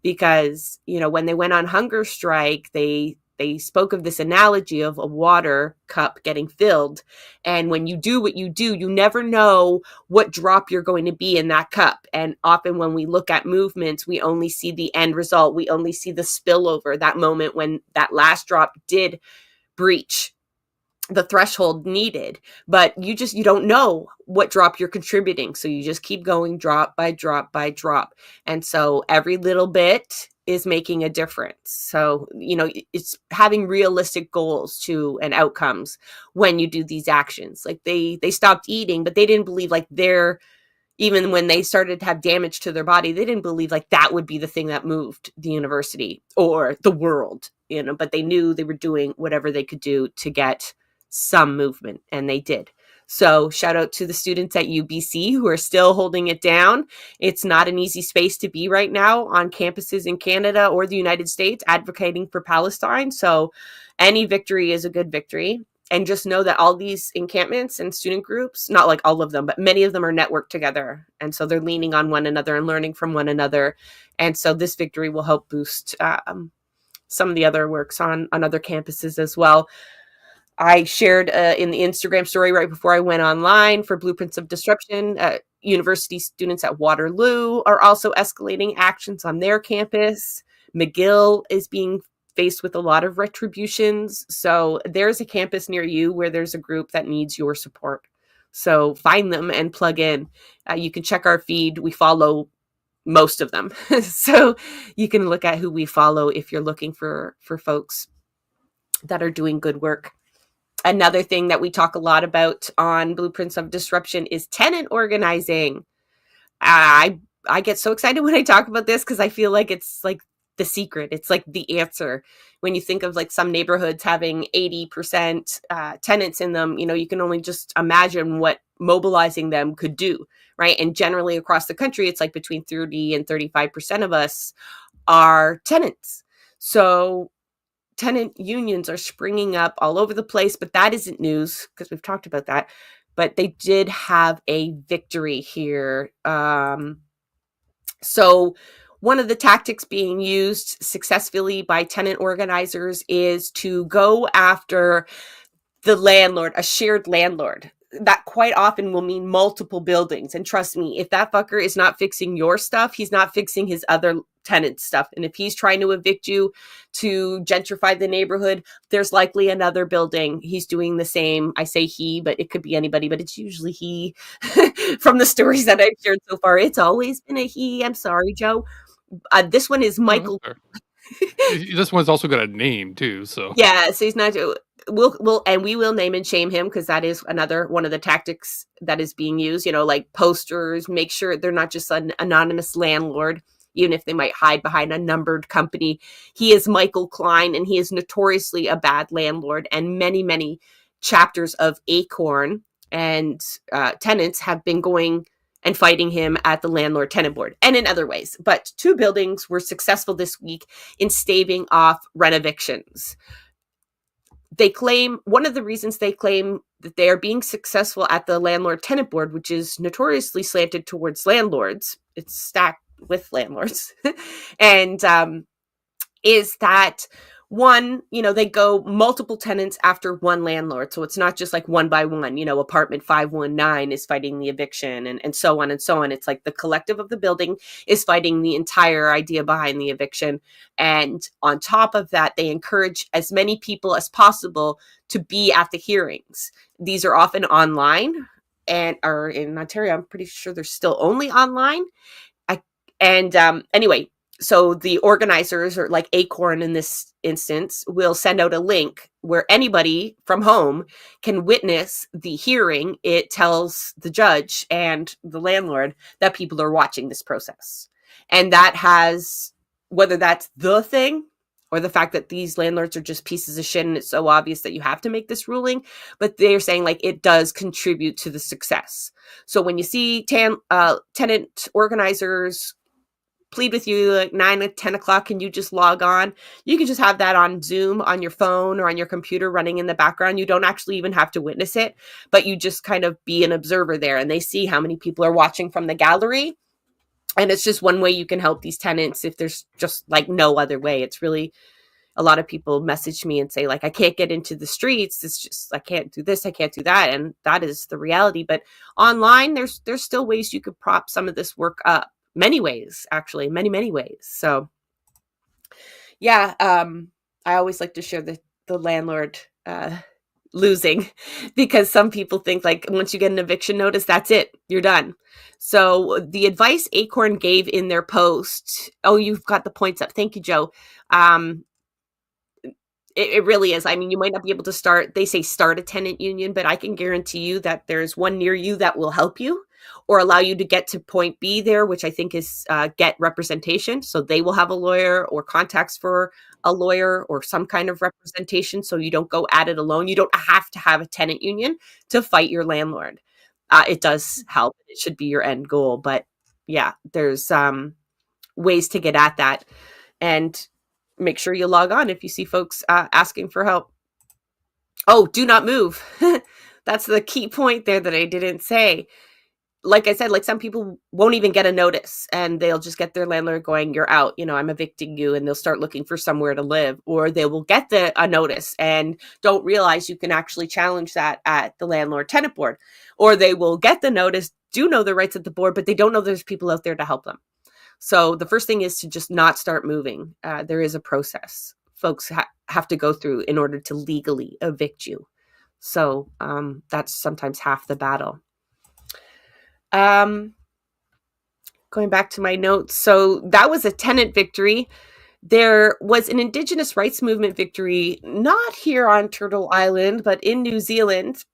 because, when they went on hunger strike, they spoke of this analogy of a water cup getting filled. And when you do what you do, you never know what drop you're going to be in that cup. And often when we look at movements, we only see the end result. We only see the spillover, that moment when that last drop did breach the threshold needed, but you don't know what drop you're contributing. So you just keep going drop by drop by drop. And so every little bit is making a difference. So, it's having realistic goals to and outcomes when you do these actions. Like they stopped eating, but they didn't believe even when they started to have damage to their body, they didn't believe that would be the thing that moved the university or the world, but they knew they were doing whatever they could do to get some movement, and they did. So shout out to the students at UBC who are still holding it down. It's not an easy space to be right now on campuses in Canada or the United States advocating for Palestine. So any victory is a good victory. And just know that all these encampments and student groups, not like all of them, but many of them are networked together. And so they're leaning on one another and learning from one another. And so this victory will help boost some of the other works on other campuses as well. I shared in the Instagram story right before I went online for Blueprints of Disruption. University students at Waterloo are also escalating actions on their campus. McGill is being faced with a lot of retributions. So there's a campus near you where there's a group that needs your support. So find them and plug in. You can check our feed. We follow most of them. So you can look at who we follow if you're looking for folks that are doing good work. Another thing that we talk a lot about on Blueprints of Disruption is tenant organizing. I get so excited when I talk about this because I feel like it's like the secret. It's like the answer. When you think of like some neighborhoods having 80% tenants in them, you know, you can only just imagine what mobilizing them could do, right? And generally across the country, it's like between 30 and 35% of us are tenants. So tenant unions are springing up all over the place, but that isn't news because we've talked about that. But they did have a victory here. So one of the tactics being used successfully by tenant organizers is to go after the landlord, a shared landlord. That quite often will mean multiple buildings. And trust me, if that fucker is not fixing your stuff, he's not fixing his other tenant stuff. And if he's trying to evict you to gentrify the neighborhood, there's likely another building he's doing the same. I say he, but it could be anybody, but it's usually he. From the stories that I've shared so far, it's always been a he. I'm sorry, Joe. This one is Michael. This one's also got a name too, so yeah. So he's not. We will name and shame him because that is another one of the tactics that is being used. You know, like posters. Make sure they're not just an anonymous landlord, even if they might hide behind a numbered company. He is Michael Klein, and he is notoriously a bad landlord. And many chapters of ACORN and tenants have been going and fighting him at the landlord tenant board and in other ways. But 2 buildings were successful this week in staving off rent evictions. They claim, one of the reasons they claim that they are being successful at the landlord tenant board, which is notoriously slanted towards landlords, it's stacked with landlords, and is that one, you know, they go multiple tenants after one landlord. So it's not just like one by one, you know, apartment 519 is fighting the eviction and so on and so on. It's like the collective of the building is fighting the entire idea behind the eviction. And on top of that, they encourage as many people as possible to be at the hearings. These are often online and are in Ontario. I'm pretty sure they're still only online. Anyway, so the organizers, or like ACORN in this instance, will send out a link where anybody from home can witness the hearing. It tells the judge and the landlord that people are watching this process. And that has, whether that's the thing or the fact that these landlords are just pieces of shit and it's so obvious that you have to make this ruling, but they're saying like it does contribute to the success. So when you see tenant organizers plead with you like 9 or 10 o'clock, can you just log on? You can just have that on Zoom on your phone or on your computer running in the background. You don't actually even have to witness it, but you just kind of be an observer there and they see how many people are watching from the gallery. And it's just one way you can help these tenants if there's just like no other way. It's really, a lot of people message me and say like, I can't get into the streets. It's just, I can't do this, I can't do that. And that is the reality. But online, there's still ways you could prop some of this work up. Many ways, actually, many ways. So yeah, I always like to share the landlord losing, because some people think like once you get an eviction notice, that's it, you're done. So the advice ACORN gave in their post, oh, you've got the points up. Thank you, Joe. It really is. I mean, you might not be able to start a tenant union, but I can guarantee you that there's one near you that will help you or allow you to get to point B there, which I think is get representation. So they will have a lawyer or contacts for a lawyer or some kind of representation. So you don't go at it alone. You don't have to have a tenant union to fight your landlord. It does help. It should be your end goal. But yeah, there's ways to get at that. And make sure you log on if you see folks asking for help. Oh, do not move. That's the key point there that I didn't say. like I said, like some people won't even get a notice and they'll just get their landlord going, you're out, I'm evicting you, and they'll start looking for somewhere to live, or they will get a notice and don't realize you can actually challenge that at the landlord tenant board, or they will get the notice, do know the rights of the board, but they don't know there's people out there to help them. So the first thing is to just not start moving. There is a process folks have to go through in order to legally evict you. So that's sometimes half the battle. Going back to my notes. So that was a tenant victory. There was an Indigenous rights movement victory, not here on Turtle Island, but in New Zealand.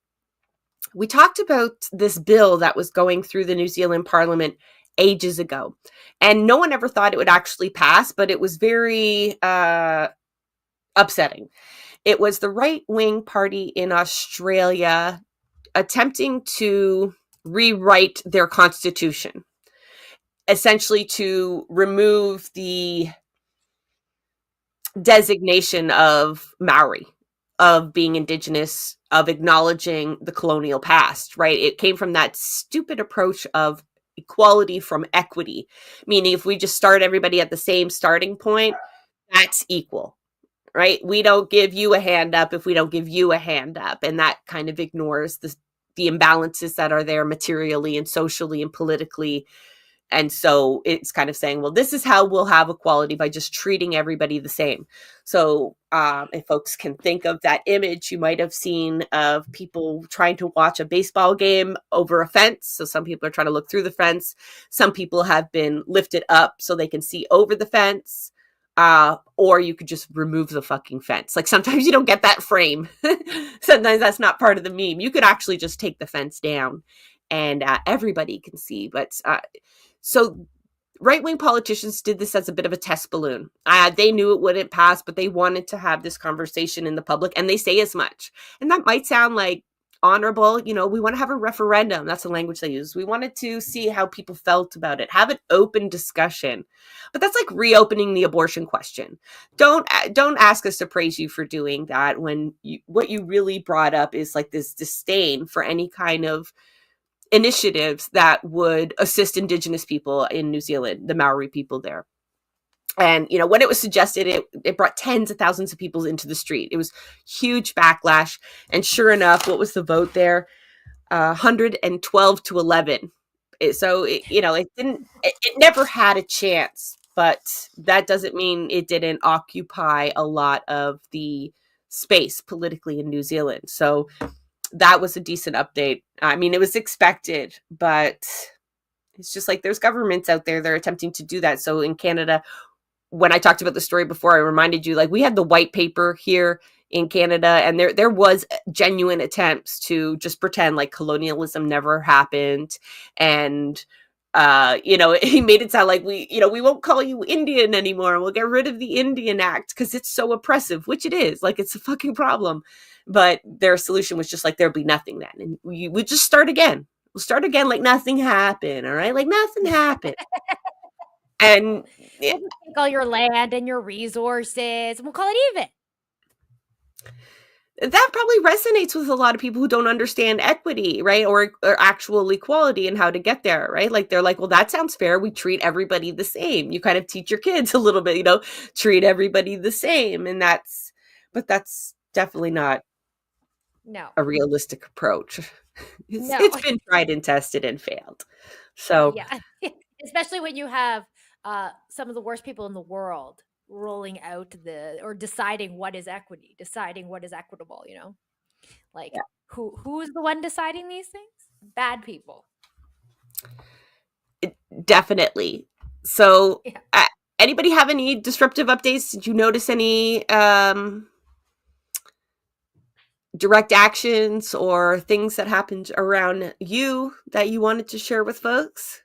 We talked about this bill that was going through the New Zealand Parliament ages ago, and no one ever thought it would actually pass, but it was very upsetting. It was the right-wing party in Australia attempting to rewrite their constitution, essentially to remove the designation of Maori, of being Indigenous, of acknowledging the colonial past, right? It came from that stupid approach of equality from equity, meaning if we just start everybody at the same starting point, that's equal, right? We don't give you a hand up if we don't give you a hand up. And that kind of ignores the imbalances that are there materially and socially and politically. And so it's kind of saying, well, this is how we'll have equality, by just treating everybody the same. So if folks can think of that image you might have seen of people trying to watch a baseball game over a fence. So some people are trying to look through the fence. Some people have been lifted up so they can see over the fence. Or you could just remove the fucking fence. Like sometimes you don't get that frame. Sometimes that's not part of the meme. You could actually just take the fence down and everybody can see. But so right-wing politicians did this as a bit of a test balloon. They knew it wouldn't pass, but they wanted to have this conversation in the public, and they say as much. And that might sound like honorable. We want to have a referendum. That's the language they use. We wanted to see how people felt about it, have an open discussion. But that's like reopening the abortion question. Don't ask us to praise you for doing that when what you really brought up is like this disdain for any kind of initiatives that would assist Indigenous people in New Zealand, the Maori people there. And, when it was suggested, it brought tens of thousands of people into the street. It was huge backlash. And sure enough, what was the vote there? 112 to 11. It never had a chance, but that doesn't mean it didn't occupy a lot of the space politically in New Zealand. So that was a decent update. I mean, it was expected, but it's just like there's governments out there that are attempting to do that. So in Canada, when I talked about the story before, I reminded you, like, we had the white paper here in Canada, and there was genuine attempts to just pretend like colonialism never happened. And, he made it sound like we won't call you Indian anymore. We'll get rid of the Indian Act because it's so oppressive, which it is. Like, it's a fucking problem. But their solution was just like, there'll be nothing then. And we would just start again. We'll start again like nothing happened. All right. Like nothing happened. And We'll just take all your land and your resources, and we'll call it even. That probably resonates with a lot of people who don't understand equity, right? Or actual equality and how to get there, right? Like they're like, well, that sounds fair. We treat everybody the same. You kind of teach your kids a little bit, treat everybody the same. And that's definitely not a realistic approach. It's been tried and tested and failed. So yeah, especially when you have some of the worst people in the world rolling out or deciding what is equity, deciding what is equitable, like who's the one deciding these things? Bad people. Definitely. So anybody have any disruptive updates? Did you notice any direct actions or things that happened around you that you wanted to share with folks?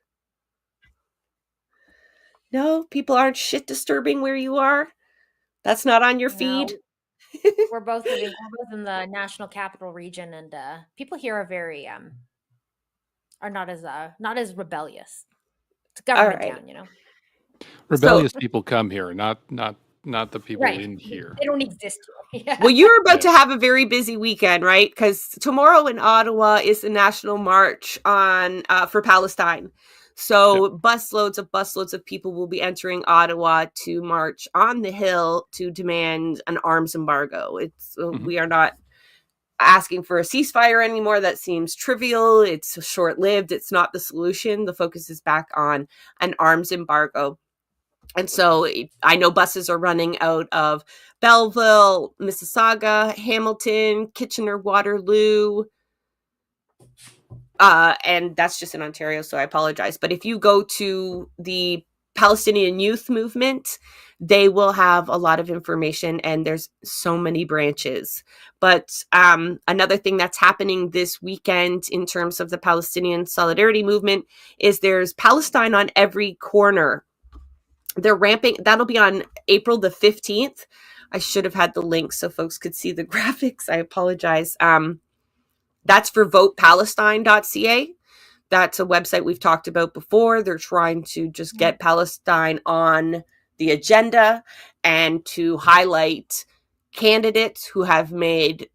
No, people aren't shit disturbing where you are. That's not on your feed. No. We're both in the National Capital Region, and people here are very are not as rebellious. It's a government town, Rebellious people come here, not not the people Right. in here. They don't exist here. Yeah. Well, you're about to have a very busy weekend, right? Because tomorrow in Ottawa is the National March on for Palestine. So busloads of people will be entering Ottawa to march on the Hill to demand an arms embargo. We are not asking for a ceasefire anymore. That seems trivial. It's short-lived. It's not the solution. The focus is back on an arms embargo. And so I know buses are running out of Belleville, Mississauga, Hamilton, Kitchener, Waterloo. And that's just in Ontario, so I apologize. But if you go to the Palestinian Youth Movement, they will have a lot of information, and there's so many branches. But another thing that's happening this weekend in terms of the Palestinian Solidarity Movement is there's Palestine on every corner. They're ramping. That'll be on April the 15th. I should have had the link so folks could see the graphics. I apologize. That's for votepalestine.ca. That's a website we've talked about before. They're trying to just get Palestine on the agenda and to highlight candidates who have made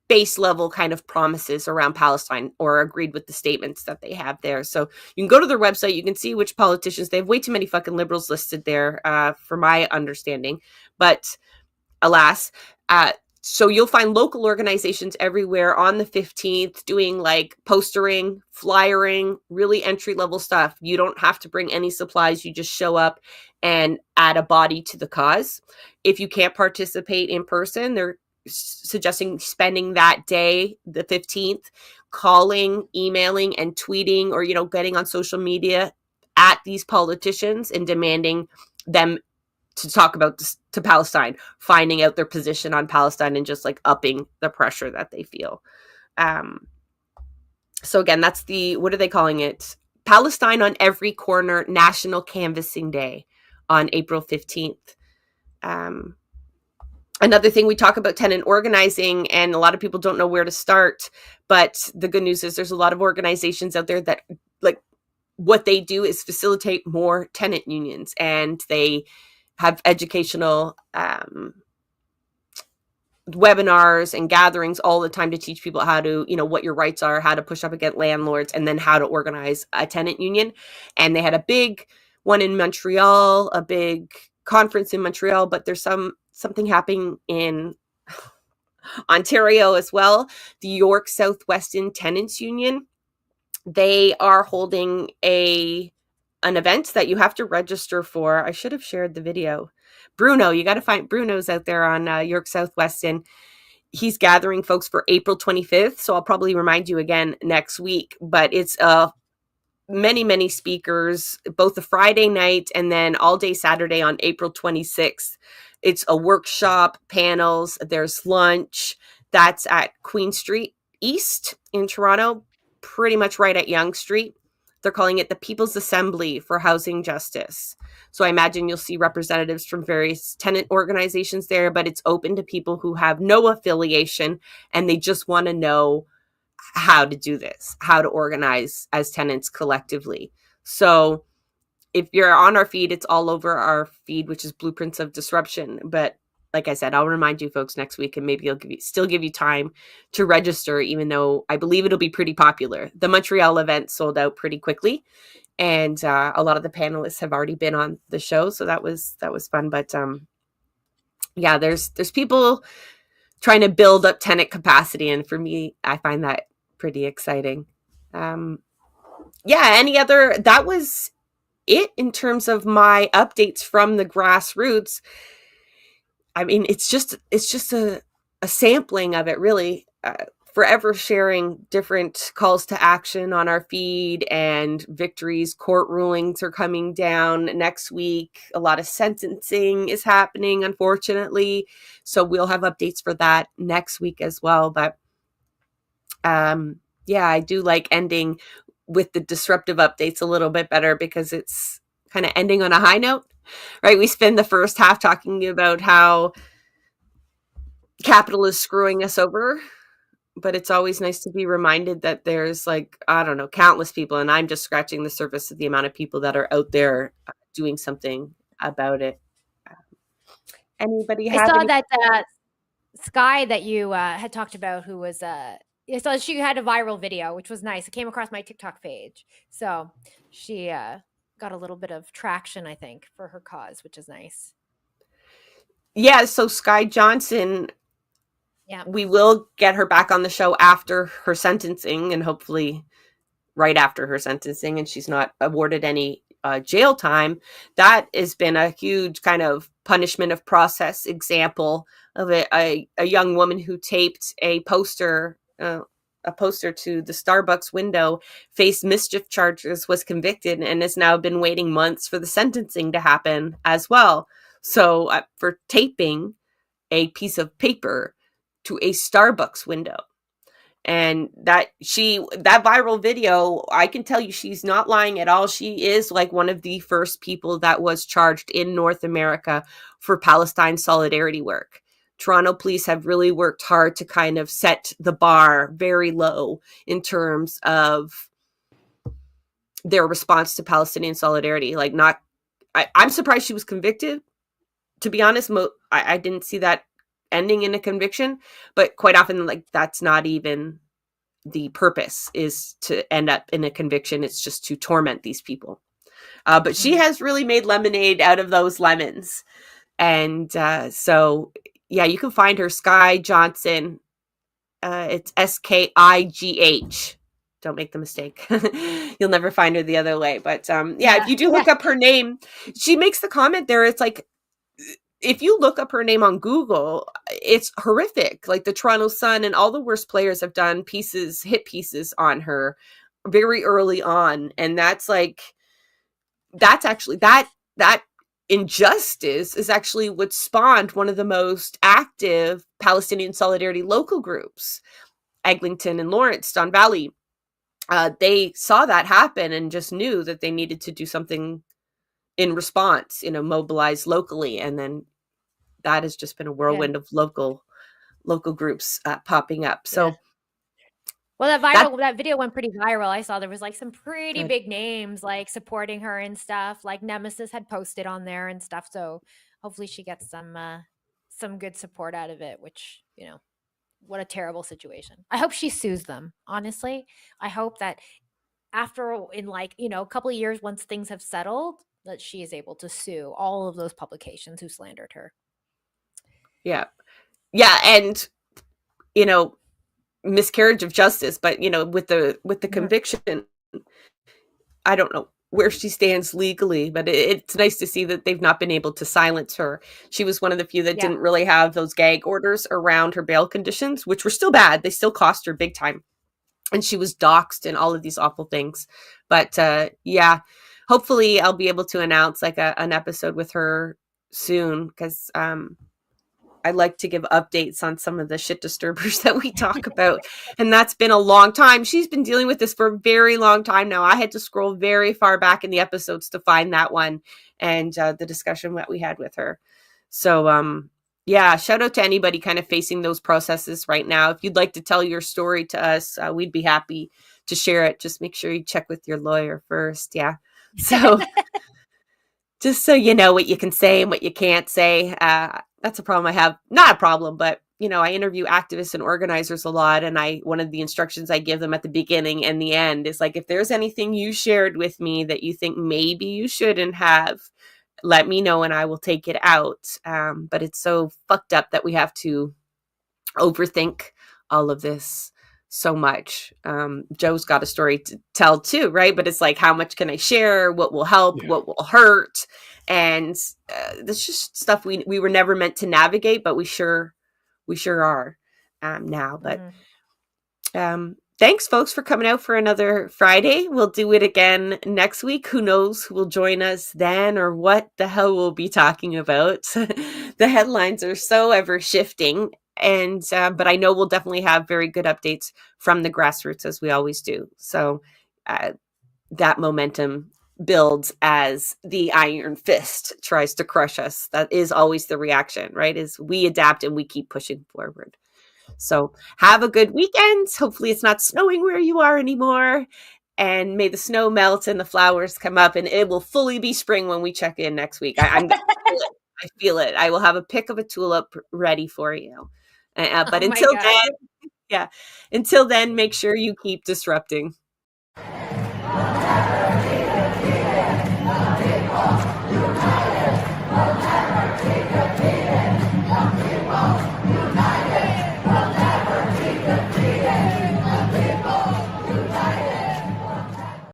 base level kind of promises around Palestine or agreed with the statements that they have there. So you can go to their website. You can see which politicians. They have way too many fucking liberals listed there, for my understanding. But alas, so you'll find local organizations everywhere on the 15th doing like postering, flyering, really entry-level stuff. You don't have to bring any supplies. You just show up and add a body to the cause. If you can't participate in person, they're suggesting spending that day, the 15th, calling, emailing, and tweeting, or, getting on social media at these politicians and demanding them to talk about this, to Palestine, finding out their position on Palestine and just like upping the pressure that they feel. So again, that's what are they calling it? Palestine on Every Corner National Canvassing Day on April 15th. Another thing, we talk about tenant organizing, and a lot of people don't know where to start, but the good news is there's a lot of organizations out there that, like, what they do is facilitate more tenant unions, and they have educational webinars and gatherings all the time to teach people how to, what your rights are, how to push up against landlords, and then how to organize a tenant union. And they had a big one in Montreal, a big conference in Montreal, but there's something happening in Ontario as well. The York Southwestern Tenants Union, they are holding an event that you have to register for. I should have shared the video. Bruno, you got to find Bruno's out there on York Southwestern. He's gathering folks for April 25th. So I'll probably remind you again next week, but it's many, many speakers, both the Friday night and then all day Saturday on April 26th. It's a workshop, panels, there's lunch. That's at Queen Street East in Toronto, pretty much right at Yonge Street. They're calling it the People's Assembly for Housing Justice. So I imagine you'll see representatives from various tenant organizations there, but it's open to people who have no affiliation and they just want to know how to do this, how to organize as tenants collectively. So if you're on our feed, it's all over our feed, which is Blueprints of Disruption. But like I said, I'll remind you folks next week, and maybe I'll still give you time to register, even though I believe it'll be pretty popular. The Montreal event sold out pretty quickly, and a lot of the panelists have already been on the show, so that was fun. But yeah, there's people trying to build up tenant capacity, and for me, I find that pretty exciting. That was it in terms of my updates from the grassroots. I mean, it's just a sampling of it, really. Forever sharing different calls to action on our feed and victories. Court rulings are coming down next week. A lot of sentencing is happening, unfortunately. So we'll have updates for that next week as well. But I do like ending with the disruptive updates a little bit better because it's kind of ending on a high note, right? We spend the first half talking about how capital is screwing us over, but it's always nice to be reminded that there's countless people, and I'm just scratching the surface of the amount of people that are out there doing something about it. Anybody I have saw any? that Sky that you had talked about, who was so she had a viral video, which was nice. It came across my TikTok page, so she got a little bit of traction, I think, for her cause, which is nice. Yeah, so Sky Johnson, Yeah, we will get her back on the show after her sentencing, and hopefully right after her sentencing, and she's not awarded any jail time. That has been a huge kind of punishment of process example of a young woman who taped a poster to the Starbucks window, faced mischief charges, was convicted, and has now been waiting months for the sentencing to happen as well. So for taping a piece of paper to a Starbucks window. And that viral video, I can tell you she's not lying at all. She is like one of the first people that was charged in North America for Palestine solidarity work. Toronto police have really worked hard to kind of set the bar very low in terms of their response to Palestinian solidarity. Like, I'm surprised she was convicted. To be honest, I didn't see that ending in a conviction, but quite often, like, that's not even the purpose, is to end up in a conviction. It's just to torment these people. But she has really made lemonade out of those lemons. And so, yeah, you can find her, Sky Johnson. It's SKIGH. Don't make the mistake. You'll never find her the other way. But if you do look up her name, she makes the comment there. It's like, if you look up her name on Google, it's horrific. Like, the Toronto Sun and all the worst players have done hit pieces on her very early on. And that's actually that injustice is actually what spawned one of the most active Palestinian solidarity local groups, Eglinton and Lawrence, Don Valley. They saw that happen and just knew that they needed to do something in response, mobilize locally. And then that has just been a whirlwind of local groups popping up. So, well, that video went pretty viral. I saw there was like some pretty big names like supporting her and stuff. Like Nemesis had posted on there and stuff. So hopefully she gets some good support out of it. Which, what a terrible situation. I hope she sues them. Honestly, I hope that after a couple of years, once things have settled, that she is able to sue all of those publications who slandered her. Yeah. And, miscarriage of justice, but, with the conviction, I don't know where she stands legally, but it's nice to see that they've not been able to silence her. She was one of the few that didn't really have those gag orders around her bail conditions, which were still bad. They still cost her big time. And she was doxxed and all of these awful things. But hopefully I'll be able to announce like an episode with her soon, because I like to give updates on some of the shit disturbers that we talk about. And that's been a long time. She's been dealing with this for a very long time now. I had to scroll very far back in the episodes to find that one and the discussion that we had with her. So, shout out to anybody kind of facing those processes right now. If you'd like to tell your story to us, we'd be happy to share it. Just make sure you check with your lawyer first. Yeah. So just so you know what you can say and what you can't say. That's a problem I have. Not a problem, but, I interview activists and organizers a lot. And one of the instructions I give them at the beginning and the end is like, if there's anything you shared with me that you think maybe you shouldn't have, let me know and I will take it out. But it's so fucked up that we have to overthink all of this so much. Joe's got a story to tell too, right? But it's like, how much can I share? What will help? What will hurt? And that's just stuff we were never meant to navigate, but we sure are now. But thanks, folks, for coming out for another Friday. We'll do it again next week. Who knows who will join us then or what the hell we'll be talking about. The headlines are so ever shifting. And but I know we'll definitely have very good updates from the grassroots, as we always do. So that momentum builds as the iron fist tries to crush us. That is always the reaction, right? Is we adapt and we keep pushing forward. So have a good weekend. Hopefully it's not snowing where you are anymore. And may the snow melt and the flowers come up, and it will fully be spring when we check in next week. I'm I feel it. I will have a pick of a tulip ready for you. But Oh my until God. then, yeah, until then, make sure you keep disrupting.